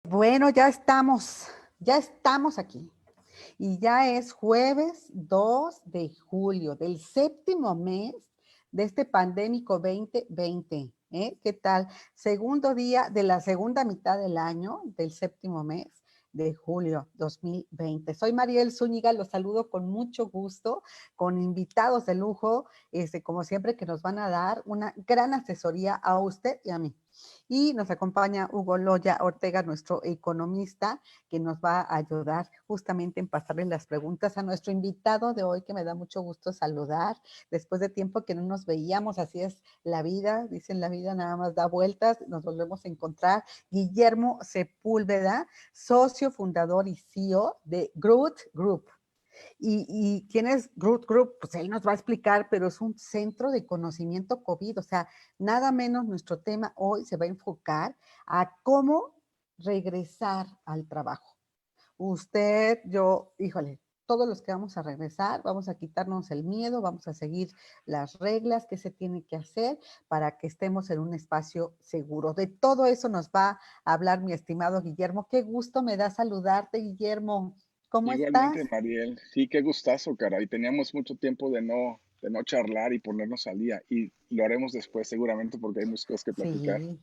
Bueno, ya estamos aquí. Y ya es jueves 2 de julio, del séptimo mes de este pandémico 2020, ¿eh? ¿Qué tal? Segundo día de la segunda mitad del año, del séptimo mes de julio 2020. Soy Mariel Zúñiga, los saludo con mucho gusto, con invitados de lujo, como siempre, que nos van a dar una gran asesoría a usted y a mí. Y nos acompaña Hugo Loya Ortega, nuestro economista, que nos va a ayudar justamente en pasarle las preguntas a nuestro invitado de hoy, que me da mucho gusto saludar. Después de tiempo que no nos veíamos, así es la vida, dicen la vida nada más da vueltas, nos volvemos a encontrar. Guillermo Sepúlveda, socio fundador y CEO de Groot Group. ¿Y quién es Groot Group? Pues él nos va a explicar, pero es un centro de conocimiento COVID, o sea, nada menos nuestro tema hoy se va a enfocar a cómo regresar al trabajo. Usted, yo, híjole, todos los que vamos a regresar, vamos a quitarnos el miedo, vamos a seguir las reglas que se tiene que hacer para que estemos en un espacio seguro. De todo eso nos va a hablar mi estimado Guillermo. Qué gusto me da saludarte, Guillermo. ¿Cómo estás? Igualmente, Mariel. Sí, qué gustazo, caray. Teníamos mucho tiempo de no charlar y ponernos al día. Y lo haremos después, seguramente, porque hay muchas cosas que platicar. Sí,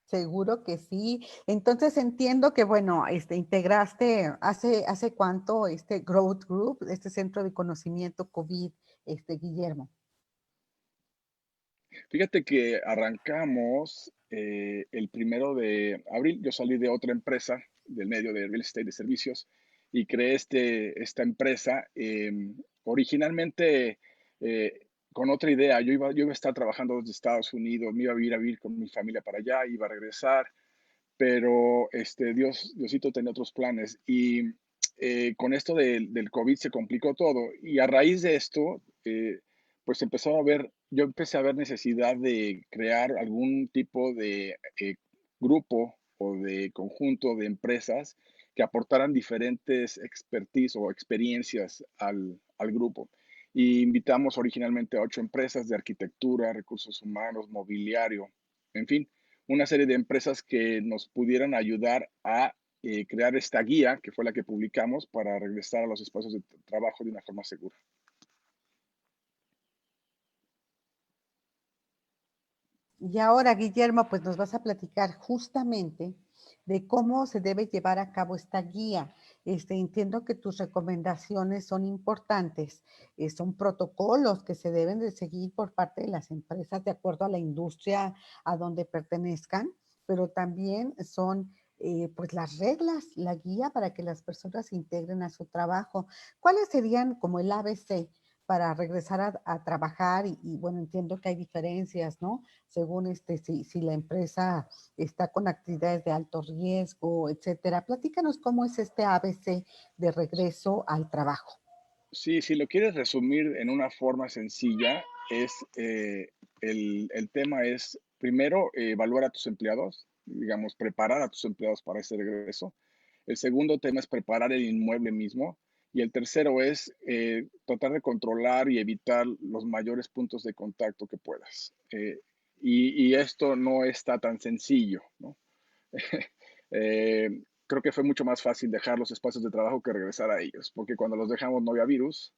seguro que sí. Entonces entiendo que, bueno, integraste hace cuánto este Growth Group, este centro de conocimiento COVID, Guillermo. Fíjate que arrancamos el 1 de abril. Yo salí de otra empresa del medio de real estate de servicios y creé esta empresa. Originalmente eh, con otra idea. Yo iba a estar trabajando desde Estados Unidos, me iba a vivir con mi familia para allá, iba a regresar, pero Diosito tenía otros planes y con esto del COVID se complicó todo y a raíz de esto, pues yo empecé a ver necesidad de crear algún tipo de grupo o de conjunto de empresas que aportaran diferentes expertise o experiencias al grupo. Y invitamos originalmente a 8 empresas de arquitectura, recursos humanos, mobiliario, en fin, una serie de empresas que nos pudieran ayudar a crear esta guía, que fue la que publicamos, para regresar a los espacios de trabajo de una forma segura. Y ahora, Guillermo, pues nos vas a platicar justamente de cómo se debe llevar a cabo esta guía. Entiendo que tus recomendaciones son importantes, son protocolos que se deben de seguir por parte de las empresas de acuerdo a la industria a donde pertenezcan, pero también son pues las reglas, la guía para que las personas se integren a su trabajo. ¿Cuáles serían como el ABC para regresar a trabajar? Bueno, entiendo que hay diferencias, ¿no? Según si la empresa está con actividades de alto riesgo, etcétera. Platícanos cómo es este ABC de regreso al trabajo. Sí, si lo quieres resumir en una forma sencilla, el tema es, primero, evaluar a tus empleados, digamos, preparar a tus empleados para ese regreso. El segundo tema es preparar el inmueble mismo. Y el tercero es tratar de controlar y evitar los mayores puntos de contacto que puedas. Y esto no está tan sencillo, ¿no? Creo que fue mucho más fácil dejar los espacios de trabajo que regresar a ellos, porque cuando los dejamos no había virus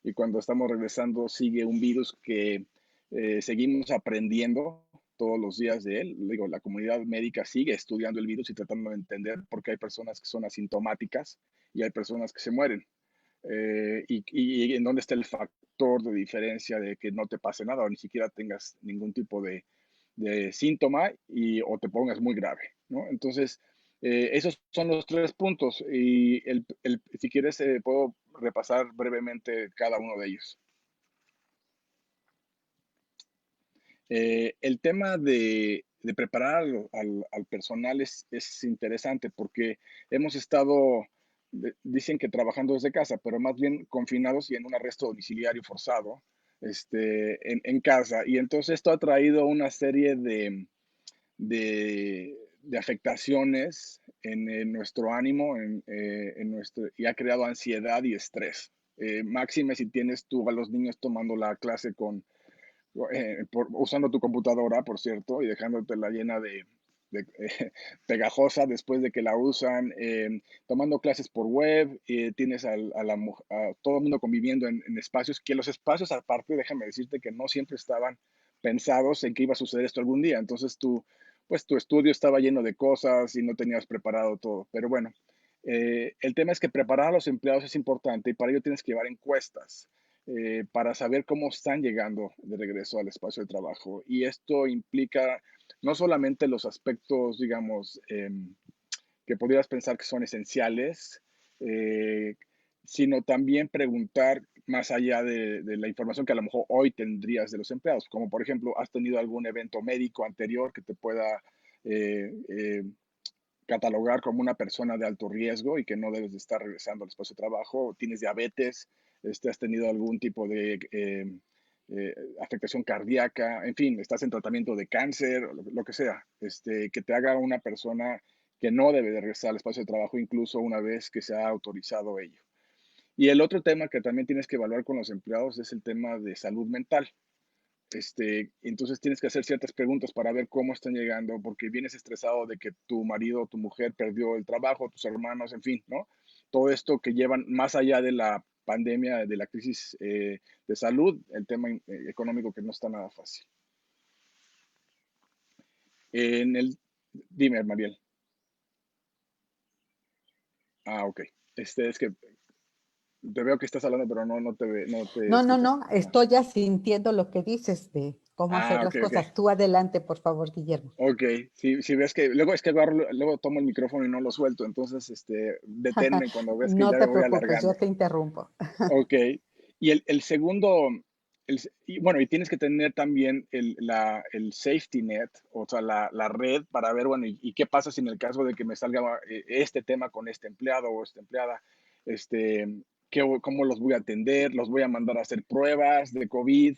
y cuando estamos regresando sigue un virus que seguimos aprendiendo todos los días de él. Digo, la comunidad médica sigue estudiando el virus y tratando de entender por qué hay personas que son asintomáticas y hay personas que se mueren. Y en dónde está el factor de diferencia de que no te pase nada o ni siquiera tengas ningún tipo de síntoma o te pongas muy grave, ¿no? Entonces, esos son los 3 puntos y si quieres puedo repasar brevemente cada uno de ellos. El tema de preparar al personal es interesante porque hemos estado, dicen que trabajando desde casa, pero más bien confinados y en un arresto domiciliario forzado en casa. Y entonces esto ha traído una serie de afectaciones en nuestro ánimo y ha creado ansiedad y estrés. Máxime si tienes tú a los niños tomando la clase usando tu computadora, por cierto, y dejándotela llena pegajosa después de que la usan, tomando clases por web, tienes a todo el mundo conviviendo en espacios, que los espacios aparte, déjame decirte que no siempre estaban pensados en que iba a suceder esto algún día. Entonces pues tu estudio estaba lleno de cosas y no tenías preparado todo. Pero bueno, el tema es que preparar a los empleados es importante y para ello tienes que llevar encuestas para saber cómo están llegando de regreso al espacio de trabajo. Y esto implica no solamente los aspectos, digamos, que podrías pensar que son esenciales, eh, sino también preguntar más allá de la información que a lo mejor hoy tendrías de los empleados, como por ejemplo, ¿has tenido algún evento médico anterior que te pueda eh, eh, catalogar como una persona de alto riesgo y que no debes de estar regresando al espacio de trabajo? ¿Tienes diabetes? ¿Has tenido algún tipo de afectación cardíaca? En fin, estás en tratamiento de cáncer, o lo que sea. Que te haga una persona que no debe de regresar al espacio de trabajo incluso una vez que se ha autorizado ello. Y el otro tema que también tienes que evaluar con los empleados es el tema de salud mental. Entonces tienes que hacer ciertas preguntas para ver cómo están llegando, porque vienes estresado de que tu marido o tu mujer perdió el trabajo, tus hermanos, en fin, ¿no? Todo esto que llevan más allá de la pandemia, de la crisis de salud, el tema económico que no está nada fácil. En el, dime, Mariel. Ah, ok. Es que te veo que estás hablando, pero no te No, no, escucho. no, Ajá. estoy ya sintiendo lo que dices de cómo hacer Ah, ok, las ok. cosas. Tú adelante, por favor, Guillermo. Ok, si ves que, luego es que luego tomo el micrófono y no lo suelto, entonces deténme cuando ves que No ya me te voy preocupes, yo alargando. te interrumpo. Ok, y el segundo, y bueno, y tienes que tener también el safety net, o sea, la red para ver, bueno, y qué pasa si en el caso de que me salga este tema con este empleado o esta empleada, este, cómo los voy a atender, los voy a mandar a hacer pruebas de COVID.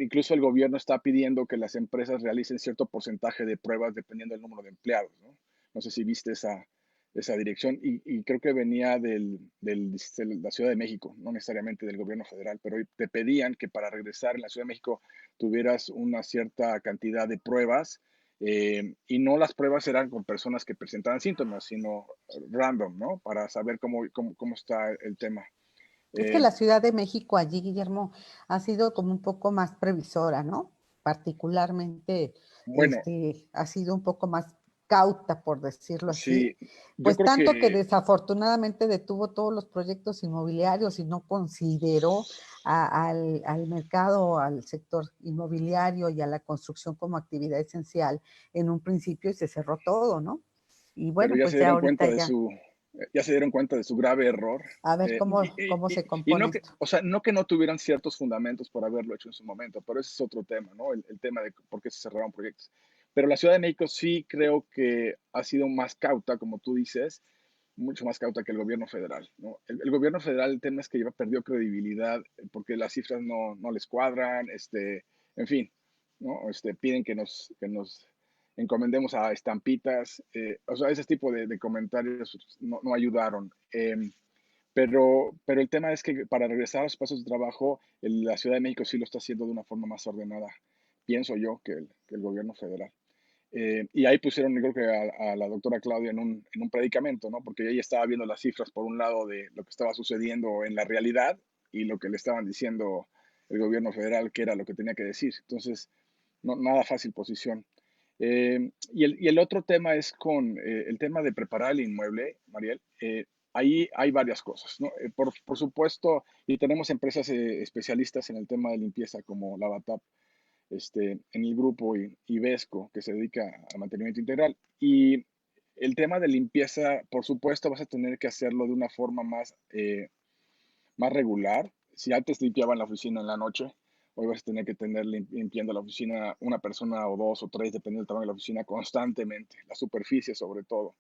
Incluso el gobierno está pidiendo que las empresas realicen cierto porcentaje de pruebas dependiendo del número de empleados, ¿no? No sé si viste esa dirección y creo que venía de la Ciudad de México, no necesariamente del gobierno federal, pero te pedían que para regresar en la Ciudad de México tuvieras una cierta cantidad de pruebas y no las pruebas eran con personas que presentaban síntomas, sino random, ¿no? Para saber cómo está el tema. Es que Eh, la Ciudad de México allí, Guillermo, ha sido como un poco más previsora, ¿no? Particularmente, bueno, ha sido un poco más cauta, por decirlo sí, así, yo pues creo tanto que que desafortunadamente detuvo todos los proyectos inmobiliarios y no consideró al mercado, al sector inmobiliario y a la construcción como actividad esencial en un principio y se cerró todo, ¿no? Y pero bueno, pues ya ahorita ya, ya se dieron cuenta de su grave error. a ver eh, y, cómo y- se y compone no que, esto. o sea, no que no tuvieran ciertos fundamentos por haberlo hecho en su momento, pero ese es otro tema, ¿no? El tema de por qué se cerraron proyectos. Pero la Ciudad de México sí creo que ha sido más cauta, como tú dices, mucho más cauta que el gobierno federal, ¿no? El gobierno federal, el tema es que ya perdió credibilidad porque las cifras no les cuadran, en fin, ¿no? Piden que nos encomendemos a estampitas, o sea, ese tipo de comentarios no ayudaron. Pero el tema es que para regresar a los espacios de trabajo, la Ciudad de México sí lo está haciendo de una forma más ordenada, pienso yo, que el gobierno federal. Y ahí pusieron, yo creo que a la doctora Claudia en un predicamento, ¿no? Porque ella estaba viendo las cifras por un lado de lo que estaba sucediendo en la realidad y lo que le estaban diciendo el gobierno federal, que era lo que tenía que decir. Entonces, no, nada fácil posición. Y el otro tema es con el tema de preparar el inmueble, Mariel. Ahí hay varias cosas, ¿no? Por supuesto, y tenemos empresas especialistas en el tema de limpieza como Lavatap en el grupo Ivesco, que se dedica al mantenimiento integral. Y el tema de limpieza, por supuesto, vas a tener que hacerlo de una forma más regular. Si antes limpiaban la oficina en la noche, hoy vas a tener que tener limpiando la oficina una persona o dos o tres, dependiendo del tamaño de la oficina, constantemente, la superficie sobre todo.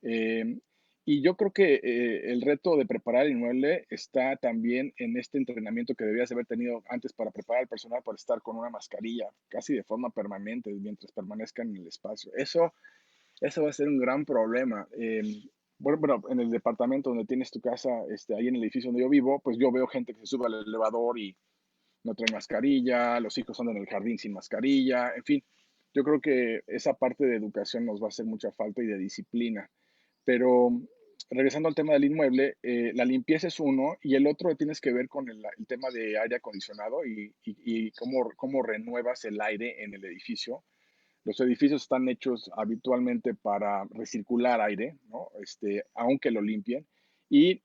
Eh, y yo creo que el reto de preparar el inmueble está también en este entrenamiento que debías haber tenido antes para preparar al personal para estar con una mascarilla casi de forma permanente mientras permanezcan en el espacio. Eso va a ser un gran problema. Bueno, en el departamento donde tienes tu casa, ahí en el edificio donde yo vivo, pues yo veo gente que se sube al elevador y no trae mascarilla, los hijos andan en el jardín sin mascarilla, en fin. yo creo que esa parte de educación nos va a hacer mucha falta y de disciplina. Pero regresando al tema del inmueble, la limpieza es uno y el otro tienes que ver con el tema de aire acondicionado y cómo renuevas el aire en el edificio. Los edificios están hechos habitualmente para recircular aire, ¿no? Aunque lo limpien. Y,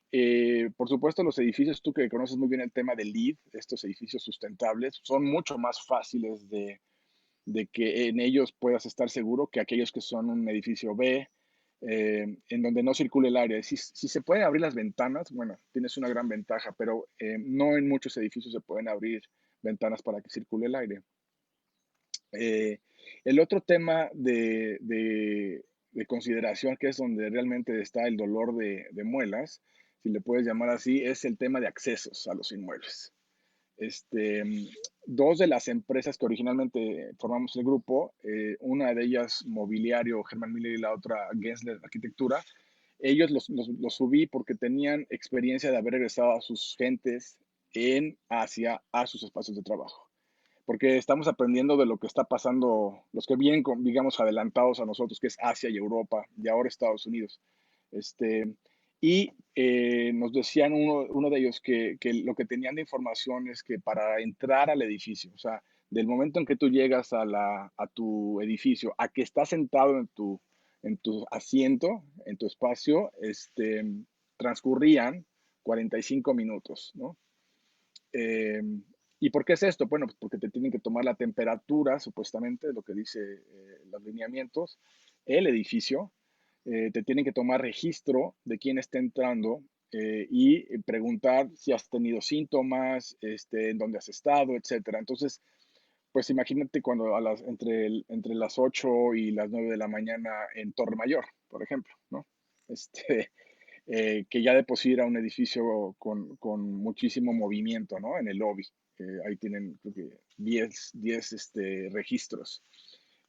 por supuesto, los edificios, tú que conoces muy bien el tema del LEED, estos edificios sustentables, son mucho más fáciles de que en ellos puedas estar seguro que aquellos que son un edificio B, en donde no circule el aire. Si se pueden abrir las ventanas, bueno, tienes una gran ventaja, pero no en muchos edificios se pueden abrir ventanas para que circule el aire. Eh, el otro tema de consideración, que es donde realmente está el dolor de muelas, si le puedes llamar así, es el tema de accesos a los inmuebles. Este, dos de las empresas que originalmente formamos el grupo, una de ellas Mobiliario Germán Miller y la otra Gensler Arquitectura, ellos los subí porque tenían experiencia de haber regresado a sus gentes en Asia a sus espacios de trabajo, porque estamos aprendiendo de lo que está pasando, los que vienen, digamos, adelantados a nosotros, que es Asia y Europa, y ahora Estados Unidos. Este, y nos decían uno de ellos que lo que tenían de información es que para entrar al edificio, o sea, del momento en que tú llegas a tu edificio, a que estás sentado en tu asiento, en tu espacio, transcurrían 45 minutos, ¿no? Eh, ¿Y por qué es esto? Bueno, pues porque te tienen que tomar la temperatura, supuestamente, lo que dice los lineamientos, el edificio, te tienen que tomar registro de quién está entrando y preguntar si has tenido síntomas, en dónde has estado, etcétera. Entonces, pues imagínate cuando entre las 8 y las 9 de la mañana en Torre Mayor, por ejemplo, ¿no? Este, que ya de por sí era un edificio con muchísimo movimiento, ¿no? En el lobby. Ahí tienen, creo que 10 registros.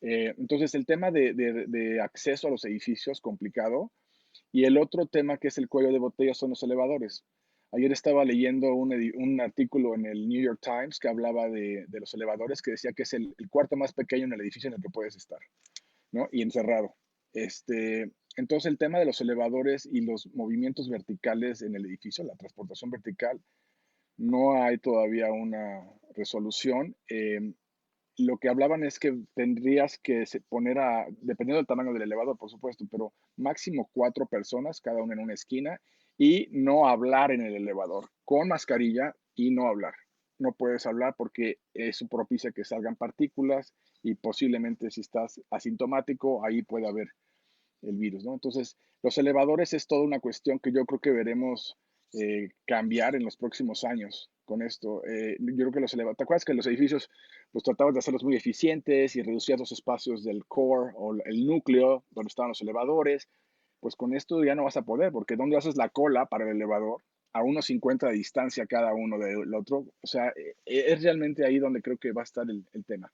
Entonces, el tema de acceso a los edificios, complicado. Y el otro tema que es el cuello de botella son los elevadores. Ayer estaba leyendo un artículo en el New York Times que hablaba de los elevadores, que decía que es el cuarto más pequeño en el edificio en el que puedes estar, ¿no? Y encerrado. Entonces, el tema de los elevadores y los movimientos verticales en el edificio, la transportación vertical, no hay todavía una resolución. Lo que hablaban es que tendrías que poner dependiendo del tamaño del elevador, por supuesto, pero máximo 4 personas, cada una en una esquina, y no hablar en el elevador, con mascarilla y no hablar. No puedes hablar porque eso propicia que salgan partículas y posiblemente si estás asintomático, ahí puede haber el virus, ¿no? Entonces, los elevadores es toda una cuestión que yo creo que veremos cambiar en los próximos años con esto. Yo creo que los elevadores, ¿te acuerdas que los edificios, pues tratabas de hacerlos muy eficientes y reducías los espacios del core o el núcleo donde estaban los elevadores? Pues con esto ya no vas a poder, porque ¿dónde haces la cola para el elevador? A unos 50 de distancia cada uno del otro. O sea, es realmente ahí donde creo que va a estar el tema.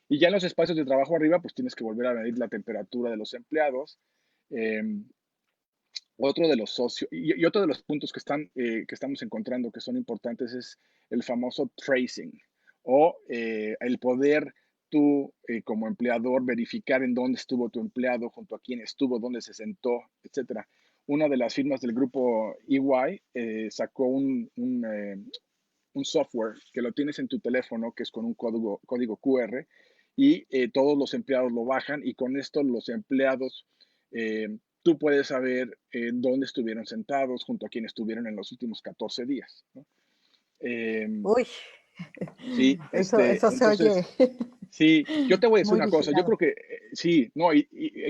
Y ya en los espacios de trabajo arriba, pues tienes que volver a medir la temperatura de los empleados. Eh, Otro de los socios y otro de los puntos que estamos encontrando que son importantes es el famoso tracing o el poder tú como empleador verificar en dónde estuvo tu empleado, junto a quién estuvo, dónde se sentó, etcétera. Una de las firmas del grupo EY sacó un software que lo tienes en tu teléfono, que es con un código QR, y todos los empleados lo bajan y con esto los empleados, tú puedes saber dónde estuvieron sentados, junto a quién estuvieron en los últimos 14 días, ¿no? Eh, Uy, sí, eso se entonces, oye sí, yo te voy a decir muy una cosa, yo vigilado. creo que sí, no, y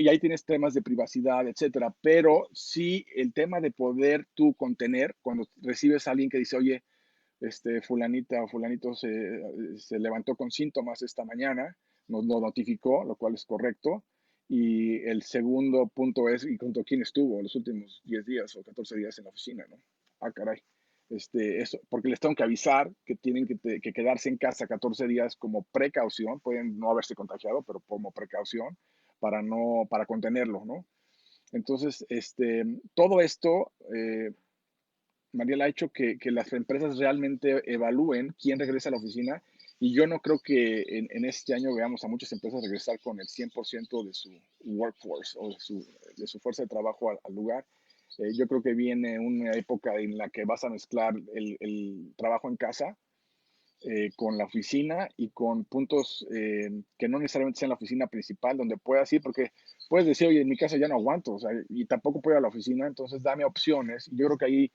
ahí tienes temas de privacidad, etcétera, pero sí el tema de poder tú contener cuando recibes a alguien que dice, oye, fulanita o fulanito se levantó con síntomas esta mañana, nos lo notificó, lo cual es correcto. Y el segundo punto es, ¿y junto a quién estuvo los últimos 10 días o 14 días en la oficina, no? Ah, caray. Eso, porque les tengo que avisar que tienen que quedarse en casa 14 días como precaución, pueden no haberse contagiado, pero como precaución para contenerlo, ¿no? Entonces, todo esto Mariela, ha hecho que las empresas realmente evalúen quién regresa a la oficina y yo no creo que en este año veamos a muchas empresas regresar con el 100% de su workforce o de su fuerza de trabajo al lugar. Yo creo que viene una época en la que vas a mezclar el trabajo en casa con la oficina y con puntos que no necesariamente sean la oficina principal, donde puedas ir, porque puedes decir, oye, en mi casa ya no aguanto, o sea, y tampoco puedo ir a la oficina, entonces dame opciones. Yo creo que ahí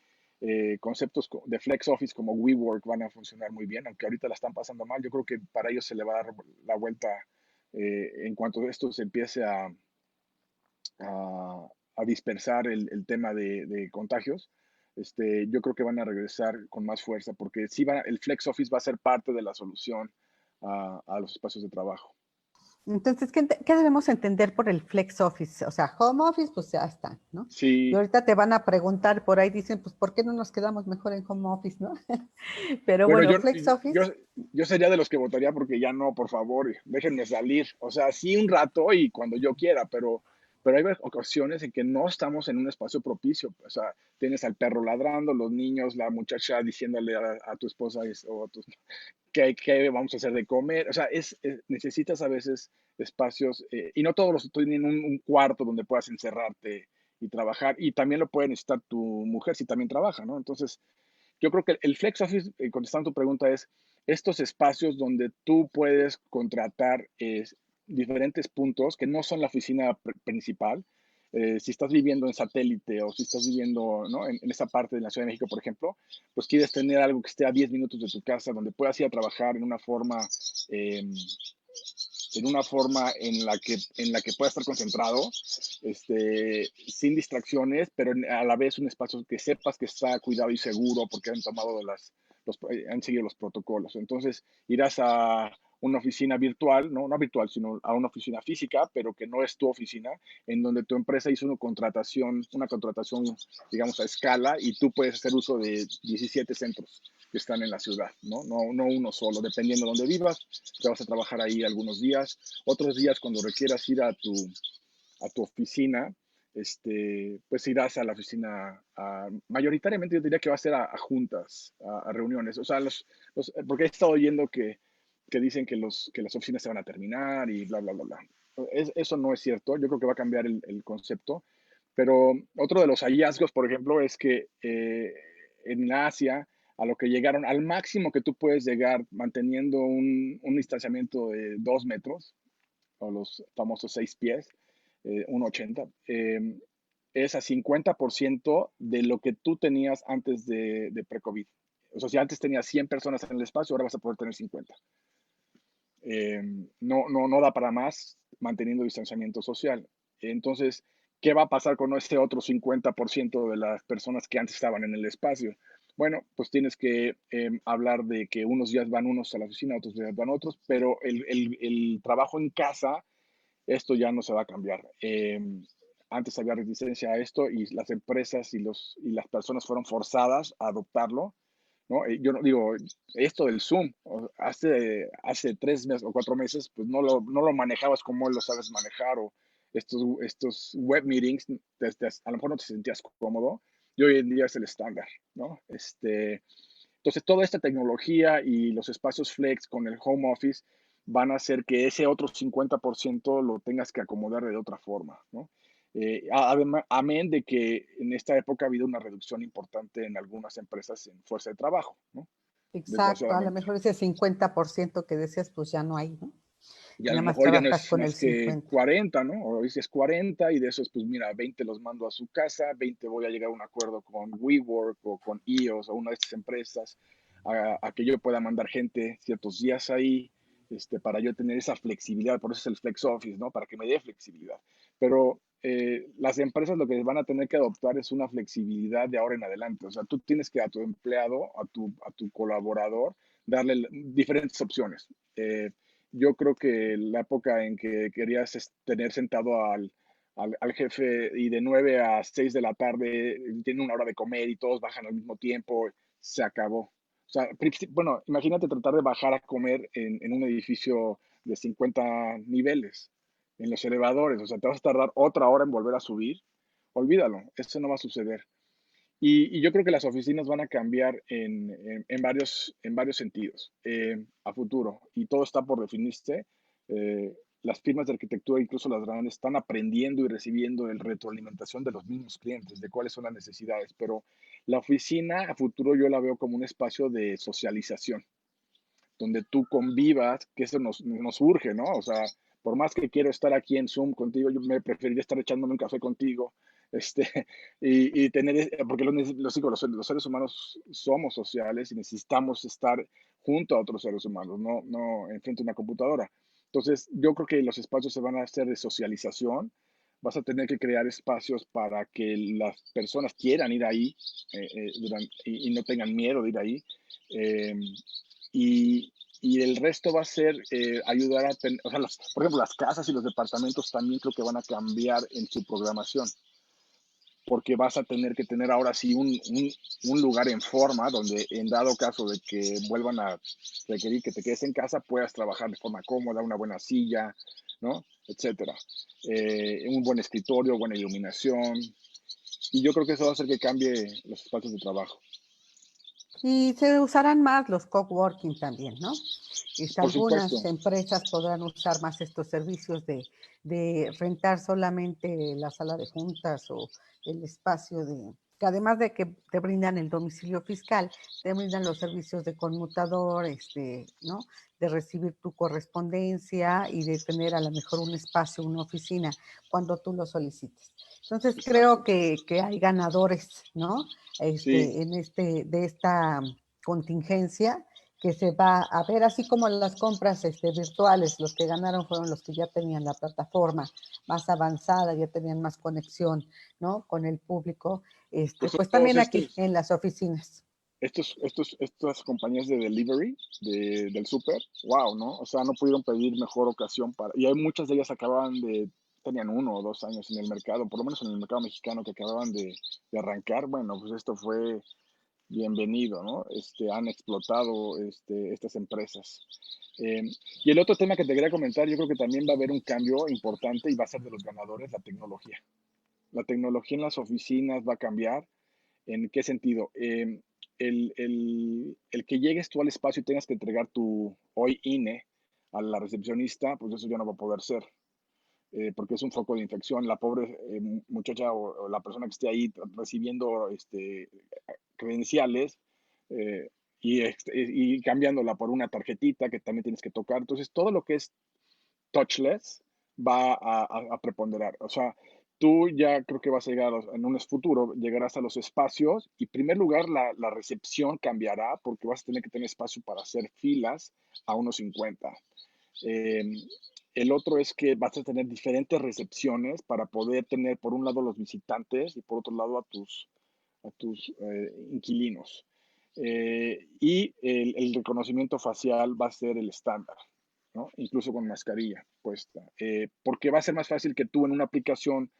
conceptos de flex office como WeWork van a funcionar muy bien, aunque ahorita la están pasando mal. Yo creo que para ellos se le va a dar la vuelta en cuanto esto se empiece a dispersar el tema de contagios. Yo creo que van a regresar con más fuerza porque sí el flex office va a ser parte de la solución a los espacios de trabajo. Entonces, ¿qué debemos entender por el flex office? O sea, home office, pues ya está, ¿no? Y Sí, ahorita te van a preguntar por ahí, dicen, pues, ¿por qué no nos quedamos mejor en home office, no? Pero bueno, bueno, flex yo, office, yo sería de los que votaría porque ya no, por favor, déjenme salir. O sea, sí un rato y cuando yo quiera, pero hay ocasiones en que no estamos en un espacio propicio. O sea, tienes al perro ladrando, los niños, la muchacha diciéndole a tu esposa o a tus qué vamos a hacer de comer. O sea, necesitas a veces espacios, y no todos los tienen un cuarto donde puedas encerrarte y trabajar, y también lo puede necesitar tu mujer si también trabaja, ¿no? Entonces, yo creo que el flex office, contestando tu pregunta, es estos espacios donde tú puedes contratar diferentes puntos que no son la oficina principal. Si estás viviendo en satélite o si estás viviendo, ¿no?, en esa parte de la Ciudad de México, por ejemplo, pues quieres tener algo que esté a 10 minutos de tu casa, donde puedas ir a trabajar eh, en una forma en la que puedas estar concentrado, sin distracciones, pero a la vez un espacio que sepas que está cuidado y seguro porque han tomado han seguido los protocolos. Entonces, irás a una oficina virtual, no virtual, sino a una oficina física, pero que no es tu oficina, en donde tu empresa hizo una contratación, digamos, a escala, y tú puedes hacer uso de 17 centros que están en la ciudad, no uno solo, dependiendo de dónde vivas, te vas a trabajar ahí algunos días, otros días cuando requieras ir a tu oficina, pues irás a la oficina, mayoritariamente yo diría que va a ser a juntas, a reuniones, o sea, porque he estado oyendo que dicen que las oficinas se van a terminar y bla, bla, bla, bla. Eso no es cierto, yo creo que va a cambiar el concepto, pero otro de los hallazgos, por ejemplo, es que en Asia, a lo que llegaron, al máximo que tú puedes llegar manteniendo un distanciamiento de 2 metros, o los famosos 6 pies, 1,80, es a 50% de lo que tú tenías antes de pre-COVID. O sea, si antes tenías 100 personas en el espacio, ahora vas a poder tener 50. No da para más manteniendo distanciamiento social. Entonces, ¿qué va a pasar con ese otro 50% de las personas que antes estaban en el espacio? Bueno, pues tienes que hablar de que unos días van unos a la oficina, otros días van otros, pero el trabajo en casa, esto ya no se va a cambiar. Antes había resistencia a esto y las empresas y las personas fueron forzadas a adoptarlo, ¿no? Yo no digo, esto del Zoom, hace 3 meses o 4 meses, pues no lo manejabas como lo sabes manejar, o estos web meetings, a lo mejor no te sentías cómodo, y hoy en día es el estándar, ¿no? Entonces, toda esta tecnología y los espacios flex con el home office van a hacer que ese otro 50% lo tengas que acomodar de otra forma, ¿no? Además, amén de que en esta época ha habido una reducción importante en algunas empresas en fuerza de trabajo, ¿no? exacto, a lo Desgraciadamente. mejor ese 50% que decías, pues ya no hay, ¿no? Y Y a nada lo más mejor ya no trabajas es con el más que 50. 40, ¿no? O dices 40 y de esos, pues mira, 20 los mando a su casa, 20 voy a llegar a un acuerdo con WeWork o con EOS o una de estas empresas, a que yo pueda mandar gente ciertos días ahí, para yo tener esa flexibilidad. Por eso es el flex office, ¿no? Para que me dé flexibilidad. Pero las empresas lo que van a tener que adoptar es una flexibilidad de ahora en adelante. O sea, tú tienes que a tu empleado, a tu colaborador, darle diferentes opciones. Yo creo que la época en que querías tener sentado al jefe y de 9 a 6 de la tarde tiene una hora de comer y todos bajan al mismo tiempo, se acabó. O sea, bueno, imagínate tratar de bajar a comer en un edificio de 50 niveles, en los elevadores. O sea, te vas a tardar otra hora en volver a subir. Olvídalo, eso no va a suceder. Y yo creo que las oficinas van a cambiar en varios sentidos a futuro, y todo está por definirse. Las firmas de arquitectura, incluso las grandes, están aprendiendo y recibiendo el retroalimentación de los mismos clientes, de cuáles son las necesidades, pero la oficina a futuro yo la veo como un espacio de socialización, donde tú convivas, que eso nos urge, ¿no? O sea, por más que quiero estar aquí en Zoom contigo, yo me preferiría estar echándome un café contigo, este, y tener, porque los seres humanos somos sociales y necesitamos estar junto a otros seres humanos, no enfrente de una computadora. Entonces, yo creo que los espacios se van a hacer de socialización. Vas a tener que crear espacios para que las personas quieran ir ahí y no tengan miedo de ir ahí. Eh, y, y el resto va a ser ayudar a tener, o sea, por ejemplo, las casas y los departamentos también creo que van a cambiar en su programación, porque vas a tener que tener ahora sí un lugar en forma donde en dado caso de que vuelvan a requerir que te quedes en casa, puedas trabajar de forma cómoda, una buena silla, ¿no? Etcétera. Un buen escritorio, buena iluminación. Y yo creo que eso va a hacer que cambie los espacios de trabajo. Y se usarán más los coworking también, ¿no? Por supuesto. Algunas empresas podrán usar más estos servicios de rentar solamente la sala de juntas o el espacio de, que además de que te brindan el domicilio fiscal, te brindan los servicios de conmutador, ¿no? De recibir tu correspondencia y de tener a lo mejor un espacio, una oficina, cuando tú lo solicites. Entonces creo Exacto. que hay ganadores, ¿no? Sí, De esta contingencia que se va a ver, así como las compras virtuales, los que ganaron fueron los que ya tenían la plataforma más avanzada, ya tenían más conexión, ¿no? Con el público, pues pues todos también aquí en las oficinas. estas compañías de delivery del súper, wow, ¿no? O sea, no pudieron pedir mejor ocasión para, y hay muchas de ellas tenían 1 o 2 años en el mercado, por lo menos en el mercado mexicano, que acababan de arrancar. Bueno, pues esto fue bienvenido, ¿no? Han explotado estas empresas. Eh, y el otro tema que te quería comentar, yo creo que también va a haber un cambio importante y va a ser de los ganadores, la tecnología. La tecnología en las oficinas va a cambiar. ¿En qué sentido? El que llegues tú al espacio y tengas que entregar tu hoy INE a la recepcionista, pues eso ya no va a poder ser, porque es un foco de infección. La pobre muchacha o la persona que esté ahí recibiendo credenciales eh, y cambiándola por una tarjetita que también tienes que tocar. Entonces, todo lo que es touchless va a preponderar. O sea, tú ya creo que vas a llegar en un futuro, llegarás a los espacios y en primer lugar la recepción cambiará porque vas a tener que tener espacio para hacer filas a unos 50. Eh, el otro es que vas a tener diferentes recepciones para poder tener por un lado los visitantes y por otro lado a tus inquilinos. Y el reconocimiento facial va a ser el estándar, ¿no? Incluso con mascarilla puesta, porque va a ser más fácil que tú en una aplicación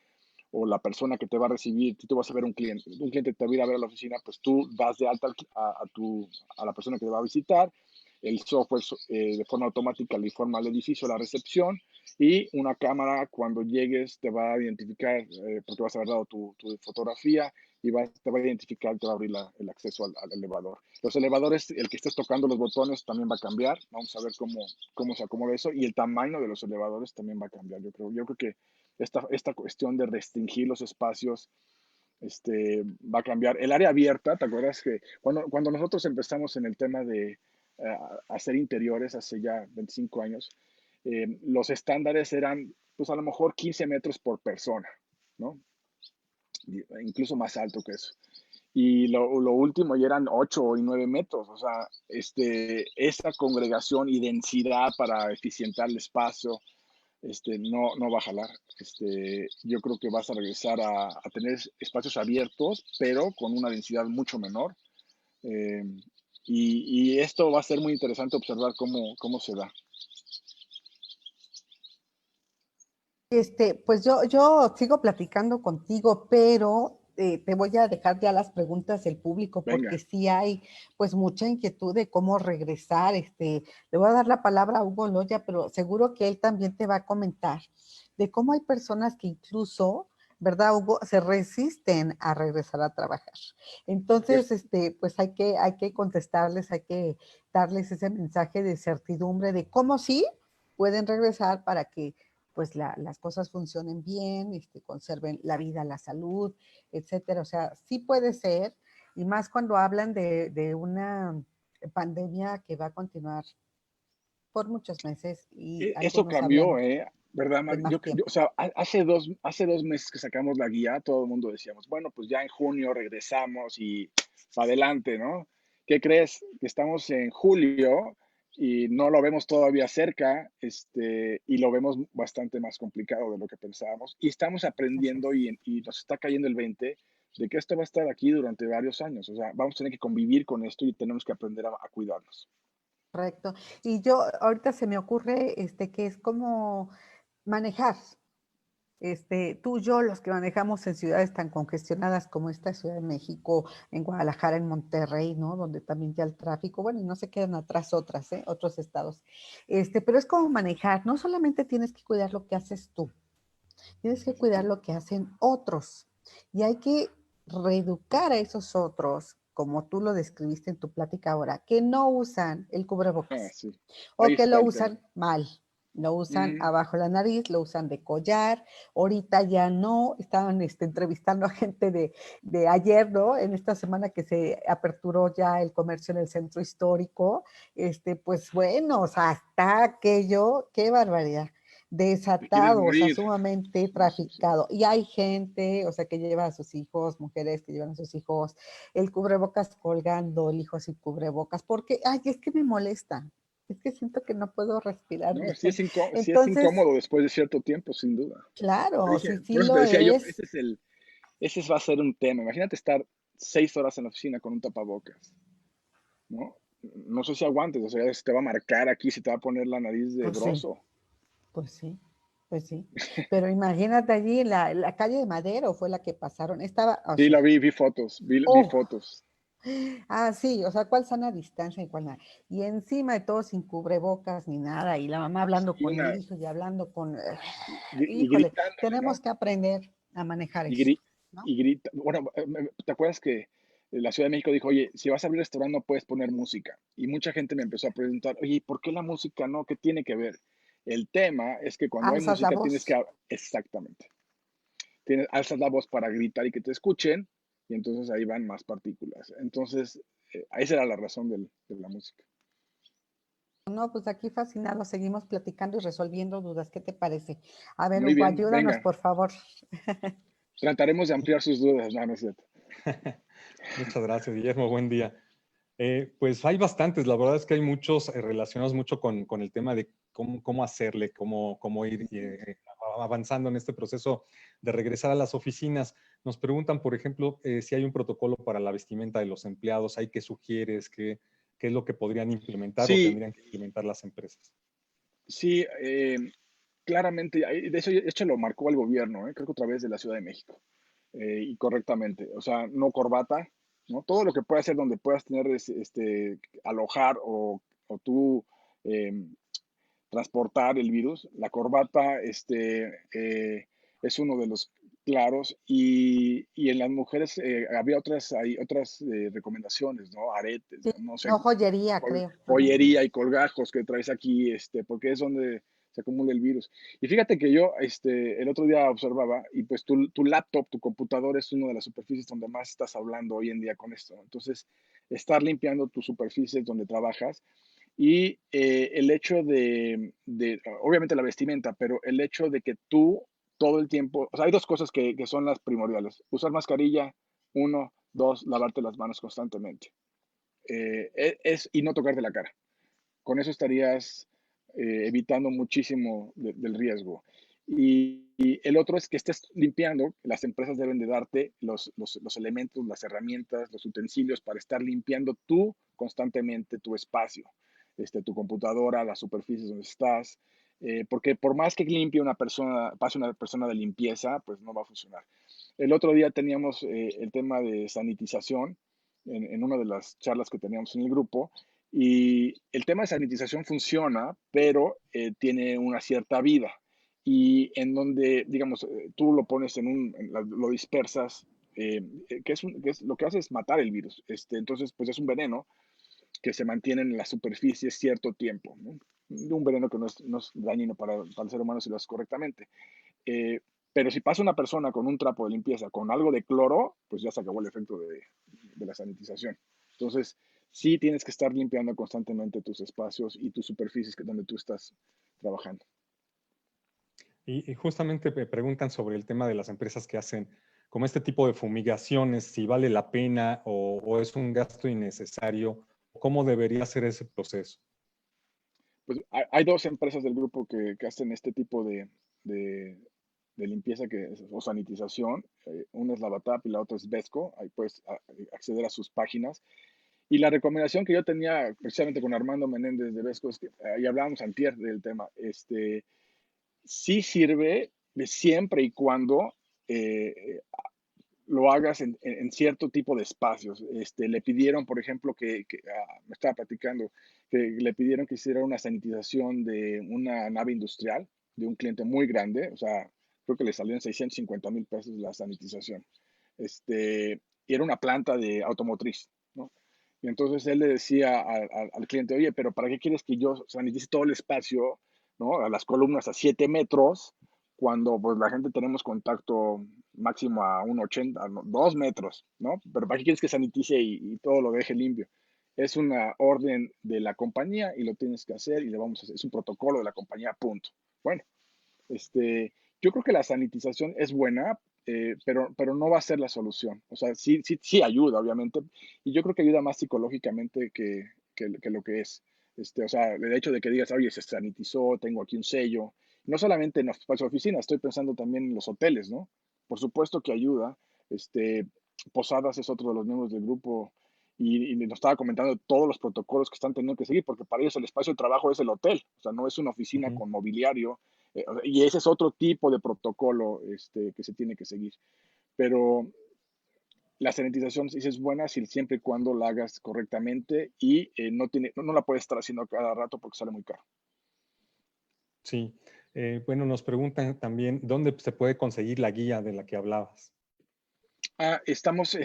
o la persona que te va a recibir, tú te vas a ver un cliente te va a ir a ver a la oficina, pues tú das de alta a la persona que te va a visitar, el software de forma automática le informa al edificio, a la recepción, y una cámara cuando llegues te va a identificar, porque vas a haber dado tu fotografía, y te va a identificar, te va a abrir el acceso al elevador. Los elevadores, el que estés tocando los botones también va a cambiar, vamos a ver cómo se acomoda eso, y el tamaño de los elevadores también va a cambiar, yo creo que esta cuestión de restringir los espacios va a cambiar. El área abierta, ¿te acuerdas que cuando nosotros empezamos en el tema de hacer interiores hace ya 25 años, los estándares eran, pues a lo mejor 15 metros por persona, ¿no? Incluso más alto que eso. Y lo último ya eran 8 y 9 metros, o sea, esa congregación y densidad para eficientar el espacio, no va a jalar. Yo creo que vas a regresar a tener espacios abiertos, pero con una densidad mucho menor. Eh, y esto va a ser muy interesante observar cómo se da. Pues yo sigo platicando contigo, pero te voy a dejar ya las preguntas del público porque Venga, sí hay pues mucha inquietud de cómo regresar. Le voy a dar la palabra a Hugo Loya, pero seguro que él también te va a comentar de cómo hay personas que incluso ¿verdad, Hugo? Se resisten a regresar a trabajar. Entonces, Pues pues hay que contestarles, hay que darles ese mensaje de certidumbre de cómo sí pueden regresar para que pues las cosas funcionen bien, conserven la vida, la salud, etcétera. O sea, sí puede ser, y más cuando hablan de una pandemia que va a continuar por muchos meses y eso algunos cambió, hablan ¿verdad, de Mari? más O tiempo. sea, hace 2 meses que sacamos la guía, todo el mundo decíamos, bueno, pues ya en junio regresamos y para adelante, ¿no? ¿Qué crees? Que estamos en julio y no lo vemos todavía cerca, y lo vemos bastante más complicado de lo que pensábamos. Y estamos Así aprendiendo es. y nos está cayendo el 20 de que esto va a estar aquí durante varios años. O sea, vamos a tener que convivir con esto y tenemos que aprender a cuidarnos. Correcto. Y yo ahorita se me ocurre, que es como manejar, tú y yo, los que manejamos en ciudades tan congestionadas como esta Ciudad de México, en Guadalajara, en Monterrey, ¿no? Donde también ya el tráfico, bueno, y no se quedan atrás otras, ¿eh? Otros estados. Pero es como manejar, no solamente tienes que cuidar lo que haces tú, tienes que cuidar lo que hacen otros. Y hay que reeducar a esos otros, como tú lo describiste en tu plática ahora, que no usan el Ah, cubrebocas sí. o Ahí que está lo el tema. usan mal. Lo usan Ujú. abajo la nariz, lo usan de collar. Ahorita ya no. Estaban entrevistando a gente de ayer, ¿no? En esta semana que se aperturó ya el comercio en el centro histórico. Pues bueno, o sea, hasta aquello, qué barbaridad Te quieres desatado, o sea, morir. sumamente Sí, sí, sí. traficado. Y hay gente, o sea, que lleva a sus hijos, mujeres que llevan a sus hijos, el cubrebocas colgando, el hijo sin cubrebocas, porque, ay, es que me molesta. Es que siento que no puedo respirar No, bien. sí es Entonces, incómodo después de cierto tiempo, sin duda. Te claro, dije, sí, sí por eso te lo decía yo, es. ese va a ser un tema. Imagínate estar 6 horas en la oficina con un tapabocas, ¿no? No sé si aguantes, o sea, se te va a marcar aquí, se te va a poner la nariz de Pues sí, broso. pues sí, pues sí. Pero imagínate allí en la calle de Madero fue la que pasaron. Estaba, o Sí, sea, vi fotos, vi oh, fotos. sí, o sea, ¿cuál sana distancia y cuál nada? Y encima de todo sin cubrebocas ni nada, y la mamá hablando Y con el una, hijo y hablando con, y híjole, gritándole, tenemos ¿no? que aprender a manejar Y, eso, gri- ¿no? y grita. Bueno, ¿te acuerdas que la Ciudad de México dijo, oye, si vas a abrir restaurante no puedes poner música? Y mucha gente me empezó a preguntar, oye, ¿por qué la música no? ¿Qué tiene que ver? El tema es que cuando hay Alzas la música tienes voz. que, exactamente, alzas la voz para gritar y que te escuchen, y entonces ahí van más partículas. Entonces, esa era la razón de la música. No, pues aquí fascinados, seguimos platicando y resolviendo dudas. ¿Qué te parece? A ver, Muy Hugo, bien, ayúdanos, venga, por favor. trataremos de ampliar sus dudas, no, no es cierto. Muchas gracias, Guillermo. Buen día. Pues hay bastantes, la verdad es que hay muchos relacionados mucho con el tema de cómo hacerle, cómo ir avanzando en este proceso de regresar a las oficinas. Nos preguntan, por ejemplo, si hay un protocolo para la vestimenta de los empleados, ¿hay qué sugieres? ¿Qué es lo que podrían implementar o Sí, tendrían que implementar las empresas? sí, claramente, de hecho lo marcó el gobierno, creo que otra vez de la Ciudad de México, y correctamente, o sea, no corbata, ¿no? Todo lo que puedas hacer donde puedas tener, alojar o tú transportar el virus, la corbata, es uno de los claros, y en las mujeres hay otras recomendaciones, ¿no? Aretes, Sí, no sé, no, joyería, creo. Ajá. joyería y colgajos que traes aquí, porque es donde se acumula el virus. Y fíjate que yo, el otro día observaba, y pues tu laptop, tu computador es una de las superficies donde más estás hablando hoy en día con esto, ¿no? Entonces, estar limpiando tus superficies donde trabajas y el hecho obviamente la vestimenta, pero el hecho de que tú todo el tiempo, o sea, hay dos cosas que son las primordiales. Usar mascarilla, uno, dos, lavarte las manos constantemente. Y no tocarte la cara. Con eso estarías evitando muchísimo del riesgo. Y el otro es que estés limpiando, las empresas deben de darte los elementos, las herramientas, los utensilios para estar limpiando tú constantemente tu espacio, tu computadora, las superficies donde estás, porque por más que limpie una persona, pase una persona de limpieza, pues no va a funcionar. El otro día teníamos el tema de sanitización en una de las charlas que teníamos en el grupo, y el tema de sanitización funciona, pero tiene una cierta vida. y en donde, digamos, tú lo pones lo dispersas, lo que hace es matar el virus. Entonces, pues es un veneno que se mantiene en la superficie cierto tiempo, ¿no? Un veneno que no es dañino para el ser humano si lo haces correctamente. Eh, pero si pasa una persona con un trapo de limpieza con algo de cloro, pues ya se acabó el efecto de la sanitización. Entonces, sí tienes que estar limpiando constantemente tus espacios y tus superficies donde tú estás trabajando. Y justamente me preguntan sobre el tema de las empresas que hacen como este tipo de fumigaciones, si vale la pena o es un gasto innecesario, cómo debería ser ese proceso. Pues hay dos empresas del grupo que hacen este tipo de limpieza o sanitización. Una es Lavatap y la otra es Vesco. Ahí puedes acceder a sus páginas. Y la recomendación que yo tenía precisamente con Armando Menéndez de Vesco es que, ahí hablábamos antier del tema, sí sirve de siempre y cuando lo hagas en cierto tipo de espacios. Le pidieron, por ejemplo, me estaba platicando, que le pidieron que hiciera una sanitización de una nave industrial de un cliente muy grande, o sea, creo que le salió en 650 mil pesos la sanitización. Y era una planta de automotriz, ¿no? Y entonces él le decía al cliente, oye, pero ¿para qué quieres que yo sanitice todo el espacio, ¿no? A las columnas a 7 metros, cuando pues la gente tenemos contacto máximo a 1,80, no, 2 metros, ¿no? Pero ¿para qué quieres que sanitice y todo lo deje limpio? Es una orden de la compañía y lo tienes que hacer y le vamos a hacer. Es un protocolo de la compañía, punto. Bueno, yo creo que la sanitización es buena, pero no va a ser la solución. O sea, sí ayuda, obviamente, y yo creo que ayuda más psicológicamente que lo que es. O sea, el hecho de que digas, oye, se sanitizó, tengo aquí un sello, no solamente en los espacios de oficina, estoy pensando también en los hoteles, ¿no? Por supuesto que ayuda. Posadas es otro de los miembros del grupo y nos estaba comentando todos los protocolos que están teniendo que seguir, porque para ellos el espacio de trabajo es el hotel, o sea, no es una oficina Ujú. con mobiliario, y ese es otro tipo de protocolo que se tiene que seguir. Pero la sanitización sí es buena siempre y cuando la hagas correctamente y no la puedes estar haciendo cada rato porque sale muy caro. Sí. Bueno, nos preguntan también dónde se puede conseguir la guía de la que hablabas. Estamos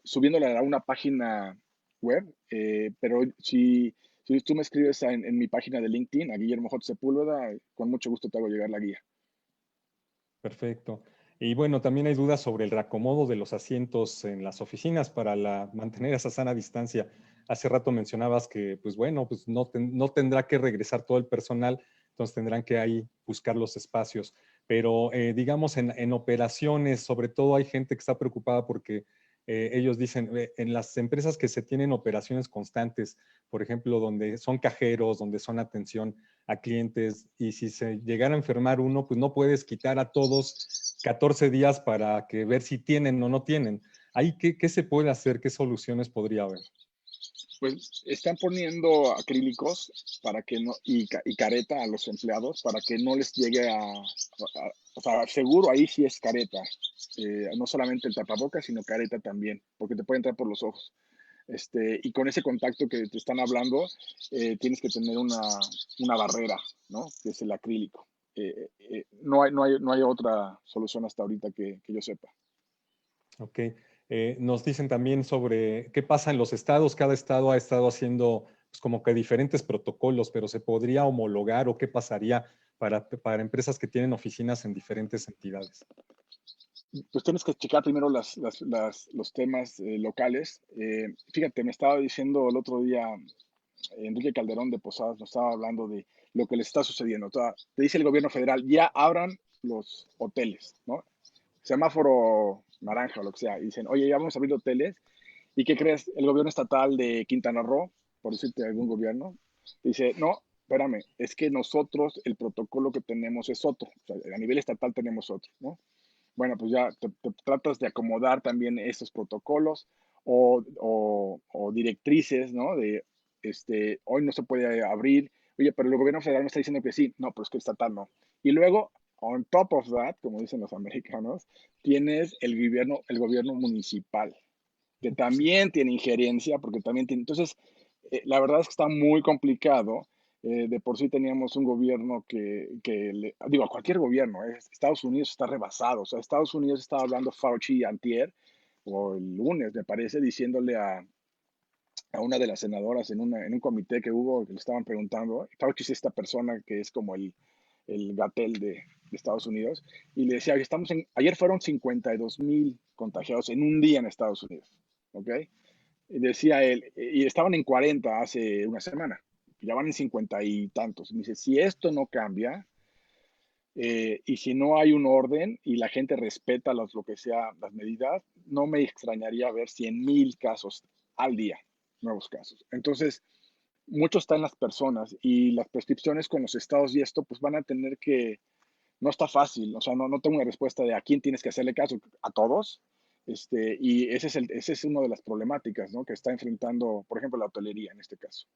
subiéndola a una página web, pero si tú me escribes en mi página de LinkedIn, a Guillermo J. Sepúlveda, con mucho gusto te hago llegar la guía. Perfecto. Y bueno, también hay dudas sobre el reacomodo de los asientos en las oficinas para mantener esa sana distancia. Hace rato mencionabas que, pues bueno, pues no tendrá que regresar todo el personal, entonces tendrán que ahí buscar los espacios. Pero digamos, en operaciones, sobre todo hay gente que está preocupada porque ellos dicen, en las empresas que se tienen operaciones constantes, por ejemplo, donde son cajeros, donde son atención a clientes, y si se llegara a enfermar uno, pues no puedes quitar a todos 14 días para ver si tienen o no tienen. Ahí, ¿qué se puede hacer? ¿Qué soluciones podría haber? Pues están poniendo acrílicos para que no, y careta a los empleados para que no les llegue o sea, seguro ahí sí es careta. No solamente el tapabocas, sino careta también, porque te puede entrar por los ojos. Y con ese contacto que te están hablando, tienes que tener una barrera, ¿no? Que es el acrílico. No hay otra solución hasta ahorita que yo sepa. Ok. Nos dicen también sobre qué pasa en los estados. Cada estado ha estado haciendo pues, como que diferentes protocolos, pero ¿se podría homologar o qué pasaría para empresas que tienen oficinas en diferentes entidades? Pues tienes que checar primero los temas locales. Fíjate, me estaba diciendo el otro día Enrique Calderón de Posadas, nos estaba hablando de lo que le está sucediendo. O sea, te dice el gobierno federal, ya abran los hoteles, ¿no? Semáforo naranja o lo que sea. Y dicen, oye, ya vamos a abrir hoteles. ¿Y qué crees? El gobierno estatal de Quintana Roo, por decirte algún gobierno, dice, no, espérame, es que nosotros el protocolo que tenemos es otro. O sea, a nivel estatal tenemos otro, ¿no? Bueno, pues ya te tratas de acomodar también esos protocolos o directrices, ¿no? Hoy no se puede abrir, oye, pero el gobierno federal me está diciendo que sí, no, pero es que el estatal no. Y luego, on top of that, como dicen los americanos, tienes el gobierno municipal, que Sí. también tiene injerencia, porque también tiene, entonces, la verdad es que está muy complicado De por sí teníamos un gobierno digo, a cualquier gobierno, Estados Unidos está rebasado. O sea, Estados Unidos estaba hablando Fauci antier, o el lunes, me parece, diciéndole a una de las senadoras en un comité que hubo, que le estaban preguntando, Fauci es esta persona que es como el Gatell de Estados Unidos, y le decía, ayer fueron 52,000 contagiados en un día en Estados Unidos, ¿ok? Y decía él, y estaban en 40 hace una semana, ya van en 50 y tantos. Y me dice, si esto no cambia, y si no hay un orden y la gente respeta lo que sea las medidas, no me extrañaría ver 100,000 casos al día, nuevos casos. Entonces, mucho está en las personas y las prescripciones con los estados y esto, pues van a tener que, no está fácil, o sea, no tengo una respuesta de a quién tienes que hacerle caso, a todos. Y ese es una de las problemáticas, ¿no? Que está enfrentando, por ejemplo, la hotelería en este caso.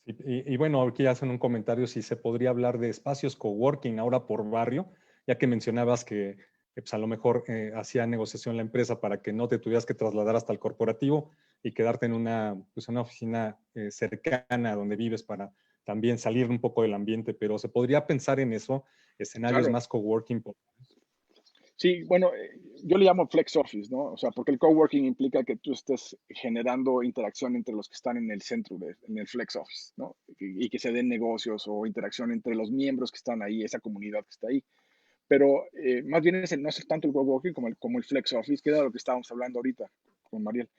Sí, y bueno, aquí hacen un comentario si se podría hablar de espacios coworking ahora por barrio, ya que mencionabas que, pues a lo mejor hacía negociación la empresa para que no te tuvieras que trasladar hasta el corporativo y quedarte en una oficina cercana a donde vives para también salir un poco del ambiente, pero se podría pensar en eso, escenarios Claro. más coworking. Sí, bueno, yo le llamo flex office, ¿no? O sea, porque el coworking implica que tú estés generando interacción entre los que están en el centro, en el flex office, ¿no? Y que se den negocios o interacción entre los miembros que están ahí, esa comunidad que está ahí. Pero más bien no es tanto el coworking como el flex office, que era lo que estábamos hablando ahorita con Mariel.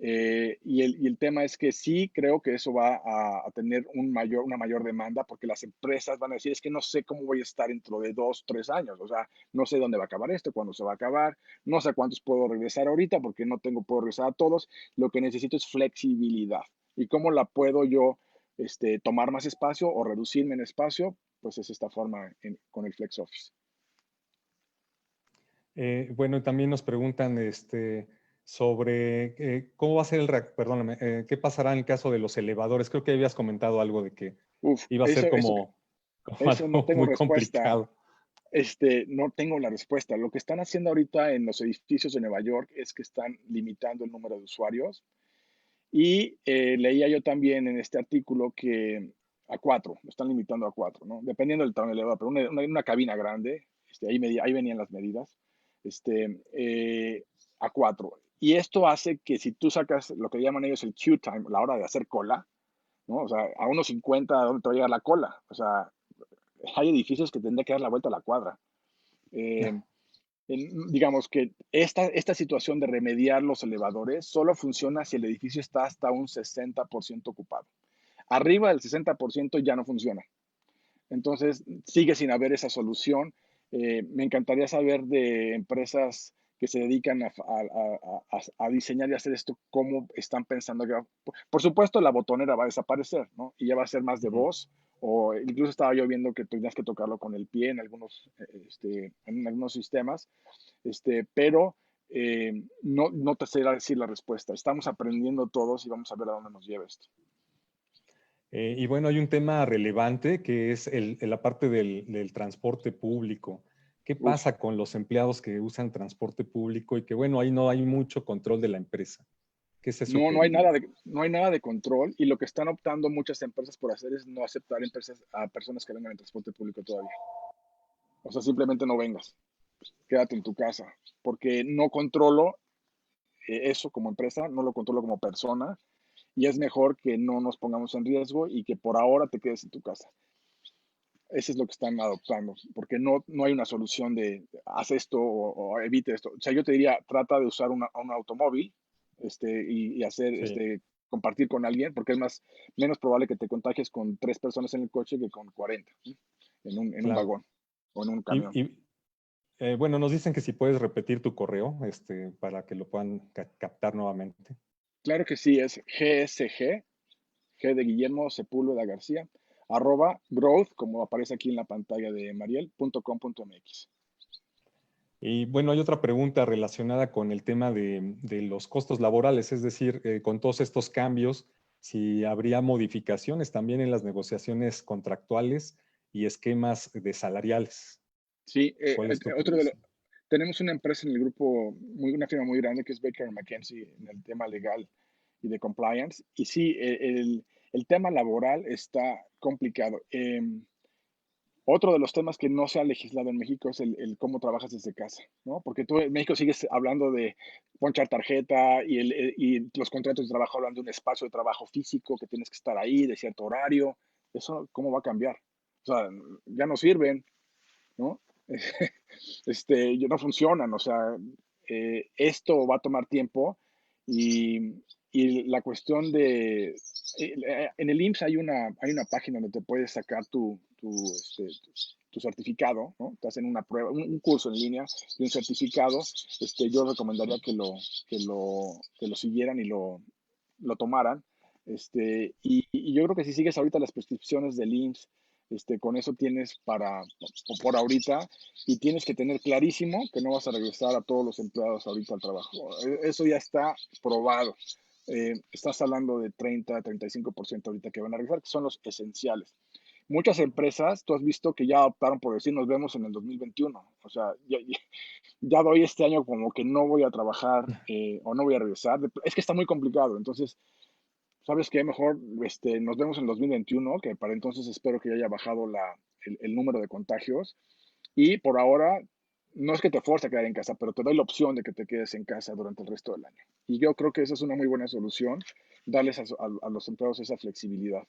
Y el tema es que sí creo que eso va a tener una mayor demanda, porque las empresas van a decir, es que no sé cómo voy a estar dentro de 2, 3 años. O sea, no sé dónde va a acabar esto, cuándo se va a acabar, no sé a cuántos puedo regresar ahorita, porque puedo regresar a todos. Lo que necesito es flexibilidad. ¿Y cómo la puedo yo tomar más espacio o reducirme en espacio? Pues es esta forma con el flex office. Bueno, también nos preguntan sobre cómo va a ser perdóname, qué pasará en el caso de los elevadores. Creo que habías comentado algo de que Uf, iba a ser como eso no algo tengo muy respuesta. complicado. No tengo la respuesta. Lo que están haciendo ahorita en los edificios de Nueva York es que están limitando el número de usuarios. Y leía yo también en este artículo que a 4, lo están limitando a 4, ¿no? Dependiendo del tamaño del elevador, pero una cabina grande, ahí venían las medidas, a 4. Y esto hace que si tú sacas lo que llaman ellos el queue time, la hora de hacer cola, ¿no? O sea, a unos 50, ¿a dónde te va a llegar la cola? O sea, hay edificios que tendría que dar la vuelta a la cuadra. Eh, digamos que esta situación de remediar los elevadores solo funciona si el edificio está hasta un 60% ocupado. Arriba del 60% ya no funciona. Entonces, sigue sin haber esa solución. Me encantaría saber de empresas que se dedican a diseñar y hacer esto, cómo están pensando. Por supuesto, la botonera va a desaparecer, ¿no? Y ya va a ser más de voz, o incluso estaba yo viendo que tenías que tocarlo con el pie en algunos sistemas, pero no te sé decir la respuesta. Estamos aprendiendo todos y vamos a ver a dónde nos lleva esto. Y bueno, hay un tema relevante que es la parte del transporte público. ¿Qué Uf. pasa con los empleados que usan transporte público y que, bueno, ahí no hay mucho control de la empresa? ¿Qué es eso No hay nada de control, y lo que están optando muchas empresas por hacer es no aceptar a personas que vengan en transporte público todavía. O sea, simplemente no vengas, quédate en tu casa, porque no controlo eso como empresa, no lo controlo como persona, y es mejor que no nos pongamos en riesgo y que por ahora te quedes en tu casa. Eso es lo que están adoptando, porque no hay una solución de haz esto o evite esto. O sea, yo te diría, trata de usar un automóvil, y hacer, Sí, compartir con alguien, porque es menos probable que te contagies con 3 personas en el coche que con 40, ¿sí? En un claro. vagón o en un camión. Bueno, nos dicen que si puedes repetir tu correo para que lo puedan captar nuevamente. Claro que sí, es GSG, G de Guillermo Sepúlveda García, @growth, como aparece aquí en la pantalla de Mariel.com.mx. Y bueno, hay otra pregunta relacionada con el tema de los costos laborales, es decir, con todos estos cambios, si habría modificaciones también en las negociaciones contractuales y esquemas de salariales. Sí, ¿Cuál es tu otro de posición? tenemos una empresa en el grupo, una firma muy grande que es Baker McKenzie en el tema legal y de compliance. Y sí, el tema laboral está complicado. Otro de los temas que no se ha legislado en México es el cómo trabajas desde casa, ¿no? Porque tú en México sigues hablando de ponchar tarjeta y los contratos de trabajo hablan de un espacio de trabajo físico que tienes que estar ahí de cierto horario. ¿Eso cómo va a cambiar? O sea, ya no sirven, ¿no? Ya no funcionan, o sea, esto va a tomar tiempo y, y la cuestión de, en el IMSS hay una página donde te puedes sacar tu certificado, ¿no? Te hacen una prueba, un curso en línea y un certificado. Yo recomendaría que lo siguieran y lo tomaran. Y yo creo que si sigues ahorita las prescripciones del IMSS, con eso tienes por ahorita, y tienes que tener clarísimo que no vas a regresar a todos los empleados ahorita al trabajo. Eso ya está probado. Estás hablando de 30-35% ahorita que van a regresar, que son los esenciales. Muchas empresas, tú has visto que ya optaron por decir nos vemos en el 2021. O sea, ya doy este año como que no voy a trabajar o no voy a regresar. Es que está muy complicado. Entonces, ¿sabes qué? Mejor nos vemos en 2021, que para entonces espero que ya haya bajado el número de contagios. Y por ahora, no es que te fuerce a quedar en casa, pero te doy la opción de que te quedes en casa durante el resto del año. Y yo creo que esa es una muy buena solución, darles a los empleados esa flexibilidad.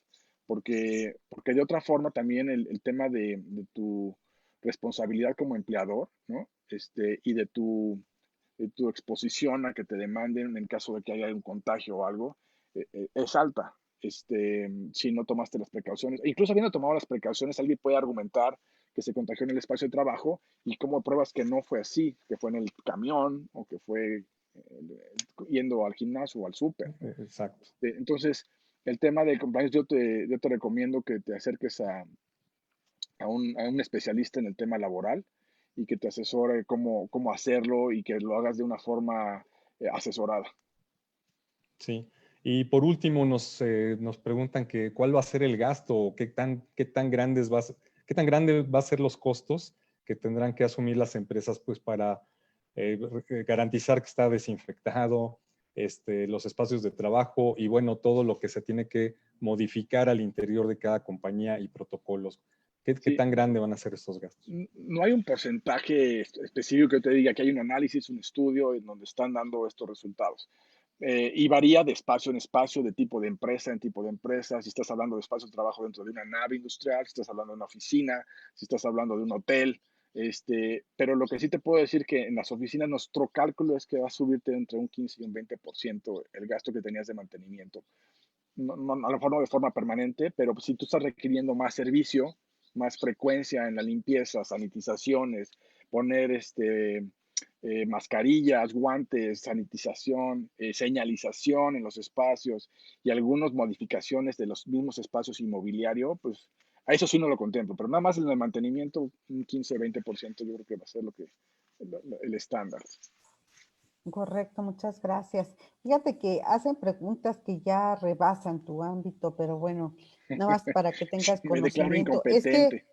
Porque de otra forma también el tema de tu responsabilidad como empleador, ¿no? Y de tu exposición a que te demanden en caso de que haya un contagio o algo, es alta. Si no tomaste las precauciones, incluso habiendo tomado las precauciones, alguien puede argumentar que se contagió en el espacio de trabajo y cómo pruebas que no fue así, que fue en el camión o que fue yendo al gimnasio o al súper. Exacto. Entonces, el tema de compliance, yo te recomiendo que te acerques a un especialista en el tema laboral y que te asesore cómo hacerlo y que lo hagas de una forma asesorada. Sí. Y por último nos preguntan que cuál va a ser el gasto o qué tan grande va a ser los costos que tendrán que asumir las empresas pues para garantizar que está desinfectado los espacios de trabajo y bueno, todo lo que se tiene que modificar al interior de cada compañía y protocolos. ¿Qué Sí, tan grande van a ser estos gastos? no hay un porcentaje específico que te diga que hay un análisis, un estudio en donde están dando estos resultados. Y varía de espacio en espacio, de tipo de empresa en tipo de empresa. Si estás hablando de espacio de trabajo dentro de una nave industrial, si estás hablando de una oficina, si estás hablando de un hotel. Pero lo que sí te puedo decir que en las oficinas nuestro cálculo es que va a subirte entre un 15 y un 20% el gasto que tenías de mantenimiento. A lo mejor no de forma permanente, pero si tú estás requiriendo más servicio, más frecuencia en la limpieza, sanitizaciones, poner mascarillas, guantes, sanitización, señalización en los espacios y algunas modificaciones de los mismos espacios inmobiliarios, pues a eso sí no lo contemplo, pero nada más en el mantenimiento, un 15-20% yo creo que va a ser el estándar. Correcto, muchas gracias. Fíjate que hacen preguntas que ya rebasan tu ámbito, pero bueno, nada más para que tengas Me declaro conocimiento. Es que, incompetente.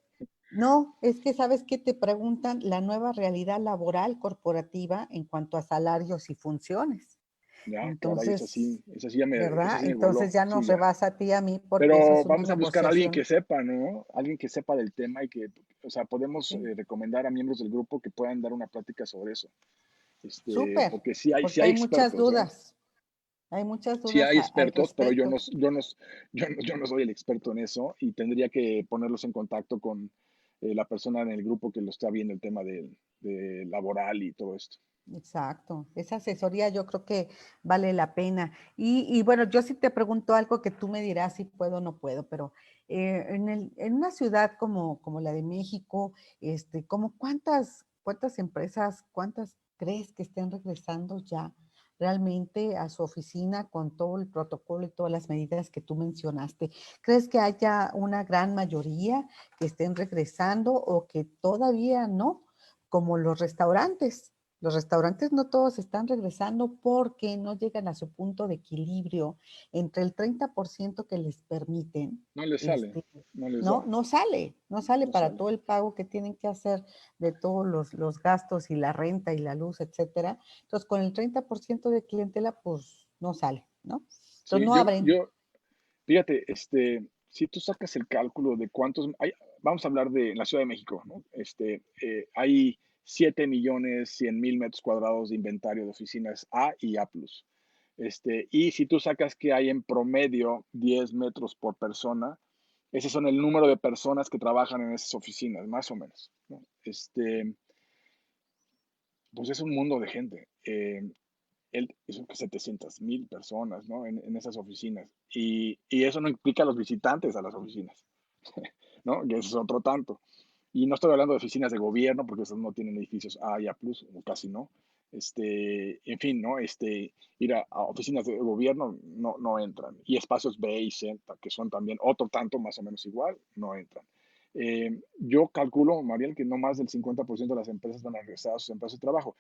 no, es que sabes que te preguntan la nueva realidad laboral corporativa en cuanto a salarios y funciones. Ya, caray, Entonces, esa sí ¿verdad? me voló, Entonces ya sí, nos ya. rebasa a ti y a mí porque eso Pero es una vamos a buscar a alguien que negociación. sepa, ¿no? Alguien que sepa del tema y que, o sea, podemos Sí, recomendar a miembros del grupo que puedan dar una plática sobre eso. súper, Porque sí porque hay hay muchas expertos, ¿eh? dudas. Hay muchas Sí dudas hay al expertos, pero yo no, respecto. yo no soy el experto en eso y tendría que ponerlos en contacto con la persona en el grupo que lo está viendo el tema de laboral y todo esto. Exacto, esa asesoría yo creo que vale la pena. Y bueno, yo sí te pregunto algo que tú me dirás si puedo o no puedo, pero en una ciudad como la de México, como cuántas empresas, cuántas crees que estén regresando ya realmente a su oficina con todo el protocolo y todas las medidas que tú mencionaste? ¿Crees que haya una gran mayoría que estén regresando o que todavía no, como los restaurantes? Los restaurantes no todos están regresando porque no llegan a su punto de equilibrio entre el 30% que les permiten, No les sale, este, no les da, no sale no para sale. todo el pago que tienen que hacer de todos los gastos y la renta y la luz, etcétera. Entonces, con el 30% de clientela, pues no sale, ¿no? Entonces, Sí, no abren. Fíjate, si tú sacas el cálculo de cuántos, vamos a hablar de la Ciudad de México, ¿no? Hay 7.100.000 metros cuadrados de inventario de oficinas A y A+. Y si tú sacas que hay en promedio 10 metros por persona, ese son el número de personas que trabajan en esas oficinas, más o menos, ¿no? Pues es un mundo de gente. Son 700.000 personas, ¿no? En esas oficinas. Y eso no implica los visitantes a las oficinas, ¿no? Que eso es otro tanto. Y no estoy hablando de oficinas de gobierno, porque esos no tienen edificios A y A+, o casi no. En fin, ¿no? Ir a oficinas de gobierno no entran. Y espacios B y C, que son también otro tanto más o menos igual, no entran. Yo calculo, Mariel, que no más del 50% de las empresas van a regresar a sus empresas de trabajo.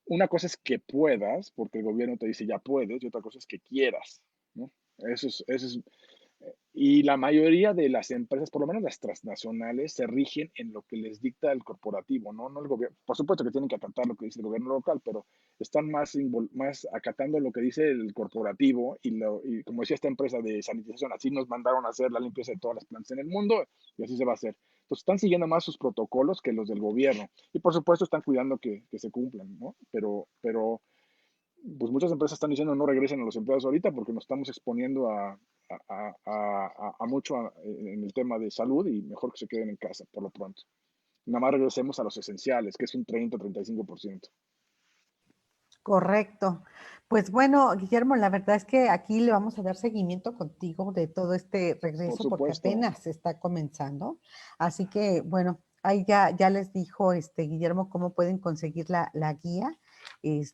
Una cosa es que puedas, porque el gobierno te dice ya puedes, y otra cosa es que quieras, ¿no? Eso es, y la mayoría de las empresas, por lo menos las transnacionales, se rigen en lo que les dicta el corporativo, ¿no? No el gobierno. Por supuesto que tienen que acatar lo que dice el gobierno local, pero están más acatando lo que dice el corporativo y como decía esta empresa de sanitización, así nos mandaron a hacer la limpieza de todas las plantas en el mundo y así se va a hacer. Entonces están siguiendo más sus protocolos que los del gobierno y por supuesto están cuidando que se cumplan, ¿no? Pero pues muchas empresas están diciendo no regresen a los empleados ahorita porque nos estamos exponiendo a mucho en el tema de salud y mejor que se queden en casa por lo pronto. Nada más regresemos a los esenciales, que es un 30-35%. Correcto. Pues bueno, Guillermo, la verdad es que aquí le vamos a dar seguimiento contigo de todo este Por regreso porque supuesto. apenas está comenzando. Así que, bueno, ahí ya les dijo Guillermo cómo pueden conseguir la guía, que es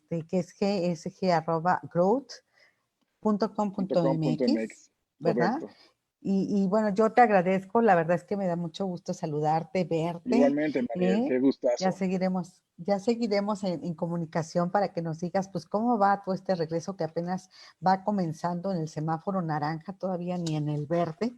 gsg@growth.com.mx, ¿verdad? Correcto. Y bueno, yo te agradezco, la verdad es que me da mucho gusto saludarte, verte, Igualmente, Mariel, ¿eh? qué gustazo. Ya seguiremos en comunicación para que nos digas, pues, cómo va todo este regreso que apenas va comenzando en el semáforo naranja, todavía ni en el verde.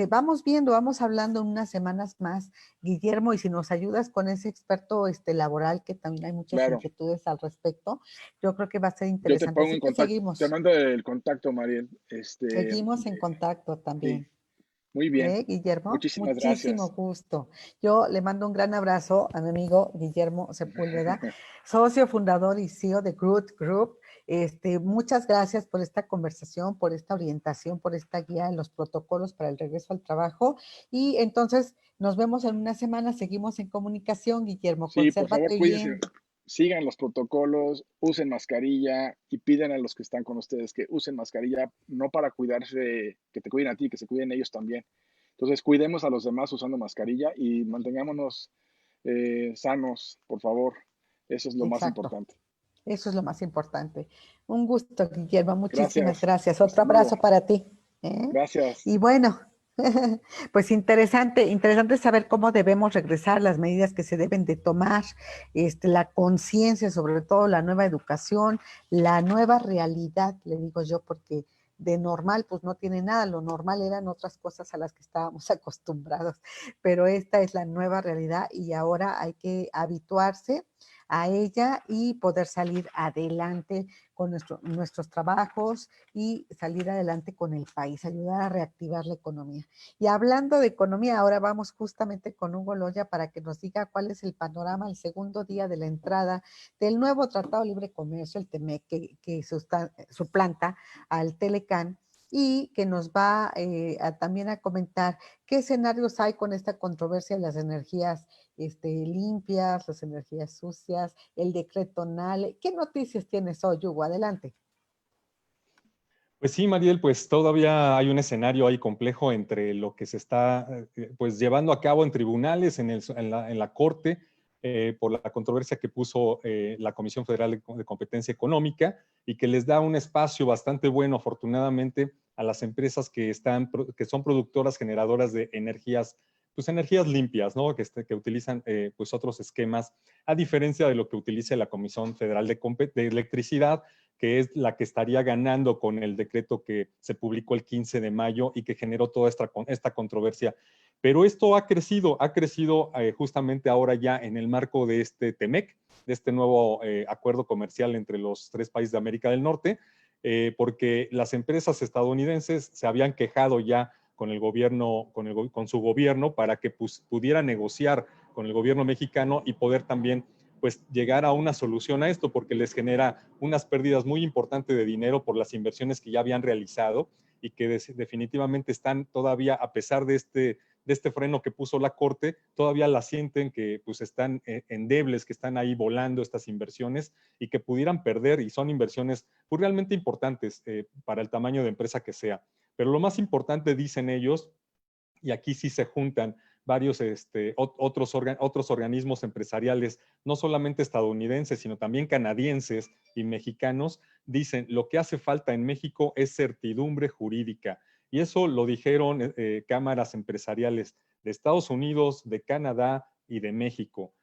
Vamos viendo, vamos hablando en unas semanas más, Guillermo, y si nos ayudas con ese experto laboral, que también hay muchas Claro. inquietudes al respecto, yo creo que va a ser Yo te interesante. pongo Así en que contacto, te seguimos, mando el contacto, Mariel. seguimos en contacto Sí, también. muy bien. Guillermo, Muchísimas muchísimo gracias. gusto. Yo le mando un gran abrazo a mi amigo Guillermo Sepúlveda, socio fundador y CEO de Growth Group. Muchas gracias por esta conversación, por esta orientación, por esta guía en los protocolos para el regreso al trabajo. Y entonces nos vemos en una semana. Seguimos en comunicación, Guillermo. Sí, por favor, Consérvate cuídense, bien. sigan los protocolos, usen mascarilla y piden a los que están con ustedes que usen mascarilla, no para cuidarse, que te cuiden a ti, que se cuiden ellos también. Entonces, cuidemos a los demás usando mascarilla y mantengámonos sanos, por favor. Eso es lo más Exacto. importante. Eso es lo más importante. Un gusto, Guillermo. Muchísimas Gracias. gracias. Hasta Otro abrazo luego. para ti. ¿Eh? Gracias. Y bueno, pues interesante saber cómo debemos regresar, las medidas que se deben de tomar, la conciencia, sobre todo la nueva educación, la nueva realidad, le digo yo, porque de normal pues no tiene nada, lo normal eran otras cosas a las que estábamos acostumbrados, pero esta es la nueva realidad y ahora hay que habituarse a ella y poder salir adelante con nuestros trabajos y salir adelante con el país, ayudar a reactivar la economía. Y hablando de economía, ahora vamos justamente con Hugo Loya para que nos diga cuál es el panorama, el segundo día de la entrada del nuevo Tratado de Libre Comercio, el TEMEC, que suplanta al Telecán y que nos va también a comentar qué escenarios hay con esta controversia de las energías limpias, las energías sucias, el decreto NALE. ¿Qué noticias tienes hoy, Hugo? Adelante. Pues sí, Mariel, pues todavía hay un escenario ahí complejo entre lo que se está pues llevando a cabo en tribunales, en la Corte, por la controversia que puso la Comisión Federal de Competencia Económica y que les da un espacio bastante bueno, afortunadamente, a las empresas que son productoras, generadoras de energías, pues energías limpias, ¿no? Que utilizan pues otros esquemas, a diferencia de lo que utiliza la Comisión Federal de Electricidad, que es la que estaría ganando con el decreto que se publicó el 15 de mayo y que generó toda esta controversia. Pero esto ha crecido justamente ahora ya en el marco de este TEMEC, de este nuevo acuerdo comercial entre los tres países de América del Norte, porque las empresas estadounidenses se habían quejado ya con el gobierno, con su gobierno, para que pudiera negociar con el gobierno mexicano y poder también pues llegar a una solución a esto, porque les genera unas pérdidas muy importantes de dinero por las inversiones que ya habían realizado y que definitivamente están todavía, a pesar de este freno que puso la Corte, todavía la sienten que pues están endebles, que están ahí volando estas inversiones y que pudieran perder, y son inversiones pues, realmente importantes para el tamaño de empresa que sea. Pero lo más importante, dicen ellos, y aquí sí se juntan varios otros organismos empresariales, no solamente estadounidenses, sino también canadienses y mexicanos, dicen, lo que hace falta en México es certidumbre jurídica. Y eso lo dijeron cámaras empresariales de Estados Unidos, de Canadá y de México.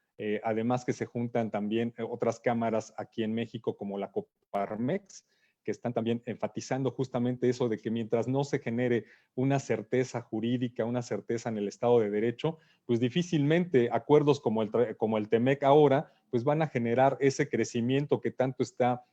Además que se juntan también otras cámaras aquí en México como la Coparmex, que están también enfatizando justamente eso de que mientras no se genere una certeza jurídica, una certeza en el Estado de Derecho, pues difícilmente acuerdos como el TEMEC ahora, pues van a generar ese crecimiento que tanto está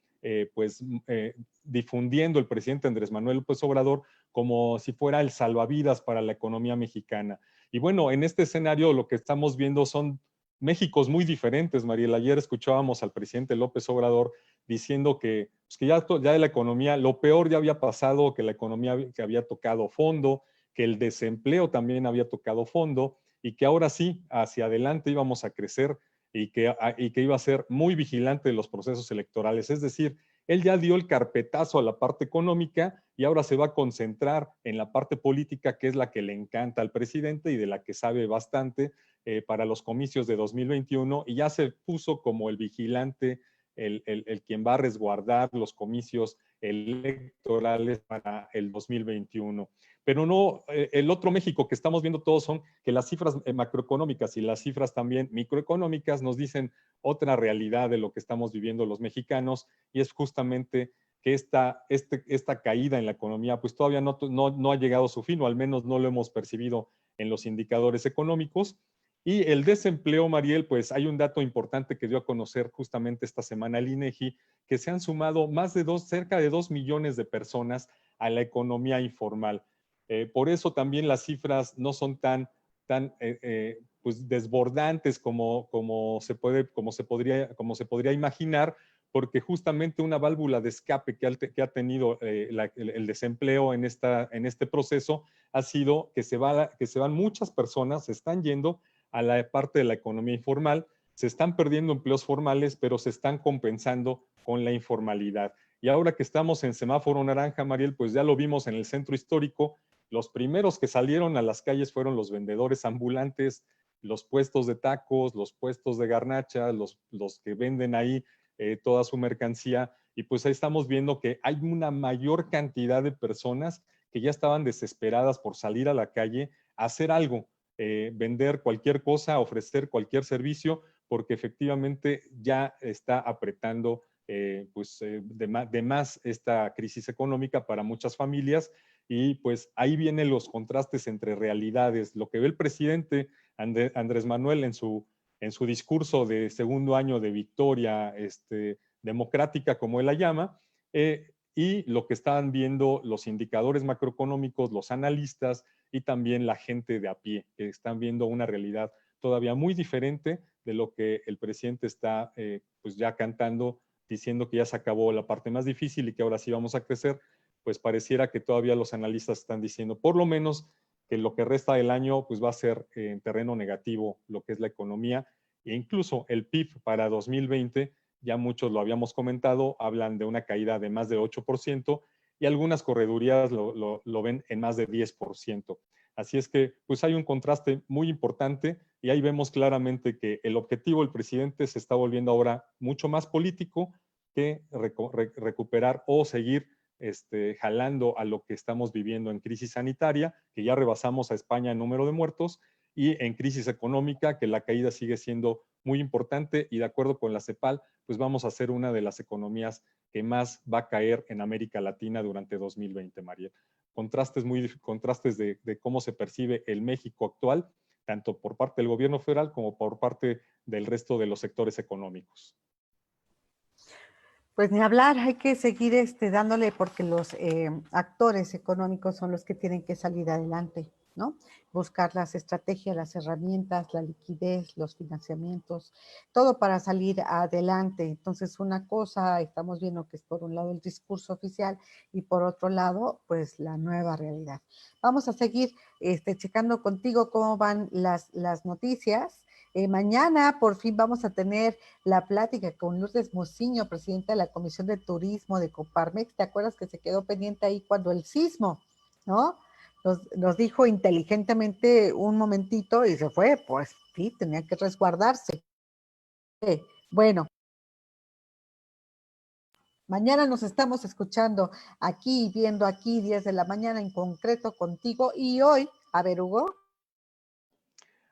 difundiendo el presidente Andrés Manuel López Obrador como si fuera el salvavidas para la economía mexicana. Y bueno, en este escenario lo que estamos viendo son Méxicos muy diferentes, Mariel. Ayer escuchábamos al presidente López Obrador diciendo que, pues, que ya de la economía, lo peor ya había pasado, que la economía que había tocado fondo, que el desempleo también había tocado fondo y que ahora sí, hacia adelante íbamos a crecer y que iba a ser muy vigilante de los procesos electorales. Es decir, él ya dio el carpetazo a la parte económica y ahora se va a concentrar en la parte política, que es la que le encanta al presidente y de la que sabe bastante para los comicios de 2021, y ya se puso como el vigilante, el quien va a resguardar los comicios electorales para el 2021. Pero no, el otro México que estamos viendo todos son que las cifras macroeconómicas y las cifras también microeconómicas nos dicen otra realidad de lo que estamos viviendo los mexicanos, y es justamente que esta caída en la economía pues todavía no ha llegado a su fin, o al menos no lo hemos percibido en los indicadores económicos. Y el desempleo, Mariel, pues hay un dato importante que dio a conocer justamente esta semana el INEGI, que se han sumado cerca de 2 millones de personas a la economía informal. Por eso también las cifras no son tan pues desbordantes como se podría imaginar, porque justamente una válvula de escape que ha tenido el desempleo en este proceso ha sido que se van muchas personas, se están yendo a la parte de la economía informal, se están perdiendo empleos formales, pero se están compensando con la informalidad. Y ahora que estamos en semáforo naranja, Mariel, pues ya lo vimos en el centro histórico, los primeros que salieron a las calles fueron los vendedores ambulantes, los puestos de tacos, los puestos de garnacha, los que venden ahí toda su mercancía, y pues ahí estamos viendo que hay una mayor cantidad de personas que ya estaban desesperadas por salir a la calle a hacer algo, vender cualquier cosa, ofrecer cualquier servicio, porque efectivamente ya está apretando de más esta crisis económica para muchas familias. Y pues ahí vienen los contrastes entre realidades. Lo que ve el presidente Andrés Manuel en su discurso de segundo año de victoria democrática, como él la llama, y lo que están viendo los indicadores macroeconómicos, los analistas y también la gente de a pie, que están viendo una realidad todavía muy diferente de lo que el presidente está pues ya cantando, diciendo que ya se acabó la parte más difícil y que ahora sí vamos a crecer. Pues pareciera que todavía los analistas están diciendo, por lo menos, que lo que resta del año pues va a ser en terreno negativo lo que es la economía, e incluso el PIB para 2020, ya muchos lo habíamos comentado, hablan de una caída de más de 8%, y algunas corredurías lo ven en más de 10%. Así es que pues hay un contraste muy importante, y ahí vemos claramente que el objetivo del presidente se está volviendo ahora mucho más político que recuperar o seguir jalando a lo que estamos viviendo en crisis sanitaria, que ya rebasamos a España en número de muertos, y en crisis económica, que la caída sigue siendo muy importante, y de acuerdo con la CEPAL, pues vamos a ser una de las economías que más va a caer en América Latina durante 2020, María. Contrastes de cómo se percibe el México actual, tanto por parte del gobierno federal como por parte del resto de los sectores económicos. Pues ni hablar, hay que seguir dándole porque los actores económicos son los que tienen que salir adelante, ¿no? Buscar las estrategias, las herramientas, la liquidez, los financiamientos, todo para salir adelante. Entonces, una cosa, estamos viendo que es por un lado el discurso oficial y por otro lado, pues la nueva realidad. Vamos a seguir checando contigo cómo van las noticias. Mañana por fin vamos a tener la plática con Lourdes Mociño, presidenta de la Comisión de Turismo de Coparmex. ¿Te acuerdas que se quedó pendiente ahí cuando el sismo, ¿no? Nos dijo inteligentemente un momentito y se fue, pues sí, tenía que resguardarse. Bueno, mañana nos estamos escuchando aquí, viendo aquí, 10 de la mañana en concreto contigo. Y hoy, a ver, Hugo.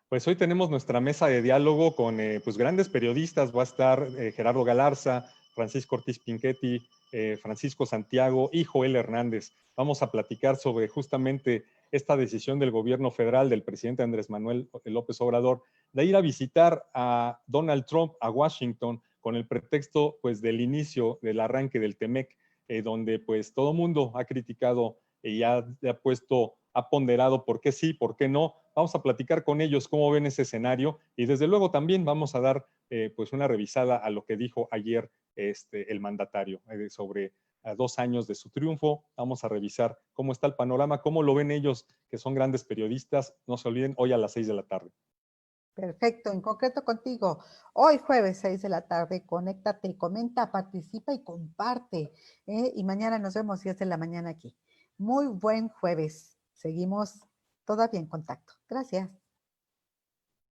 Pues hoy tenemos nuestra mesa de diálogo con pues grandes periodistas. Va a estar Gerardo Galarza, Francisco Ortiz Pinchetti, Francisco Santiago y Joel Hernández. Vamos a platicar sobre justamente esta decisión del gobierno federal, del presidente Andrés Manuel López Obrador, de ir a visitar a Donald Trump a Washington con el pretexto pues del inicio del arranque del TEMEC, donde pues todo mundo ha criticado y ha ponderado por qué sí, por qué no. Vamos a platicar con ellos cómo ven ese escenario y desde luego también vamos a dar pues una revisada a lo que dijo ayer el mandatario sobre 2 años de su triunfo. Vamos a revisar cómo está el panorama, cómo lo ven ellos, que son grandes periodistas. No se olviden, hoy a las 6 de la tarde. Perfecto, en concreto contigo. Hoy jueves 6 de la tarde, conéctate, comenta, participa y comparte. Y mañana nos vemos 10 de la mañana aquí. Muy buen jueves. Seguimos todavía en contacto. Gracias.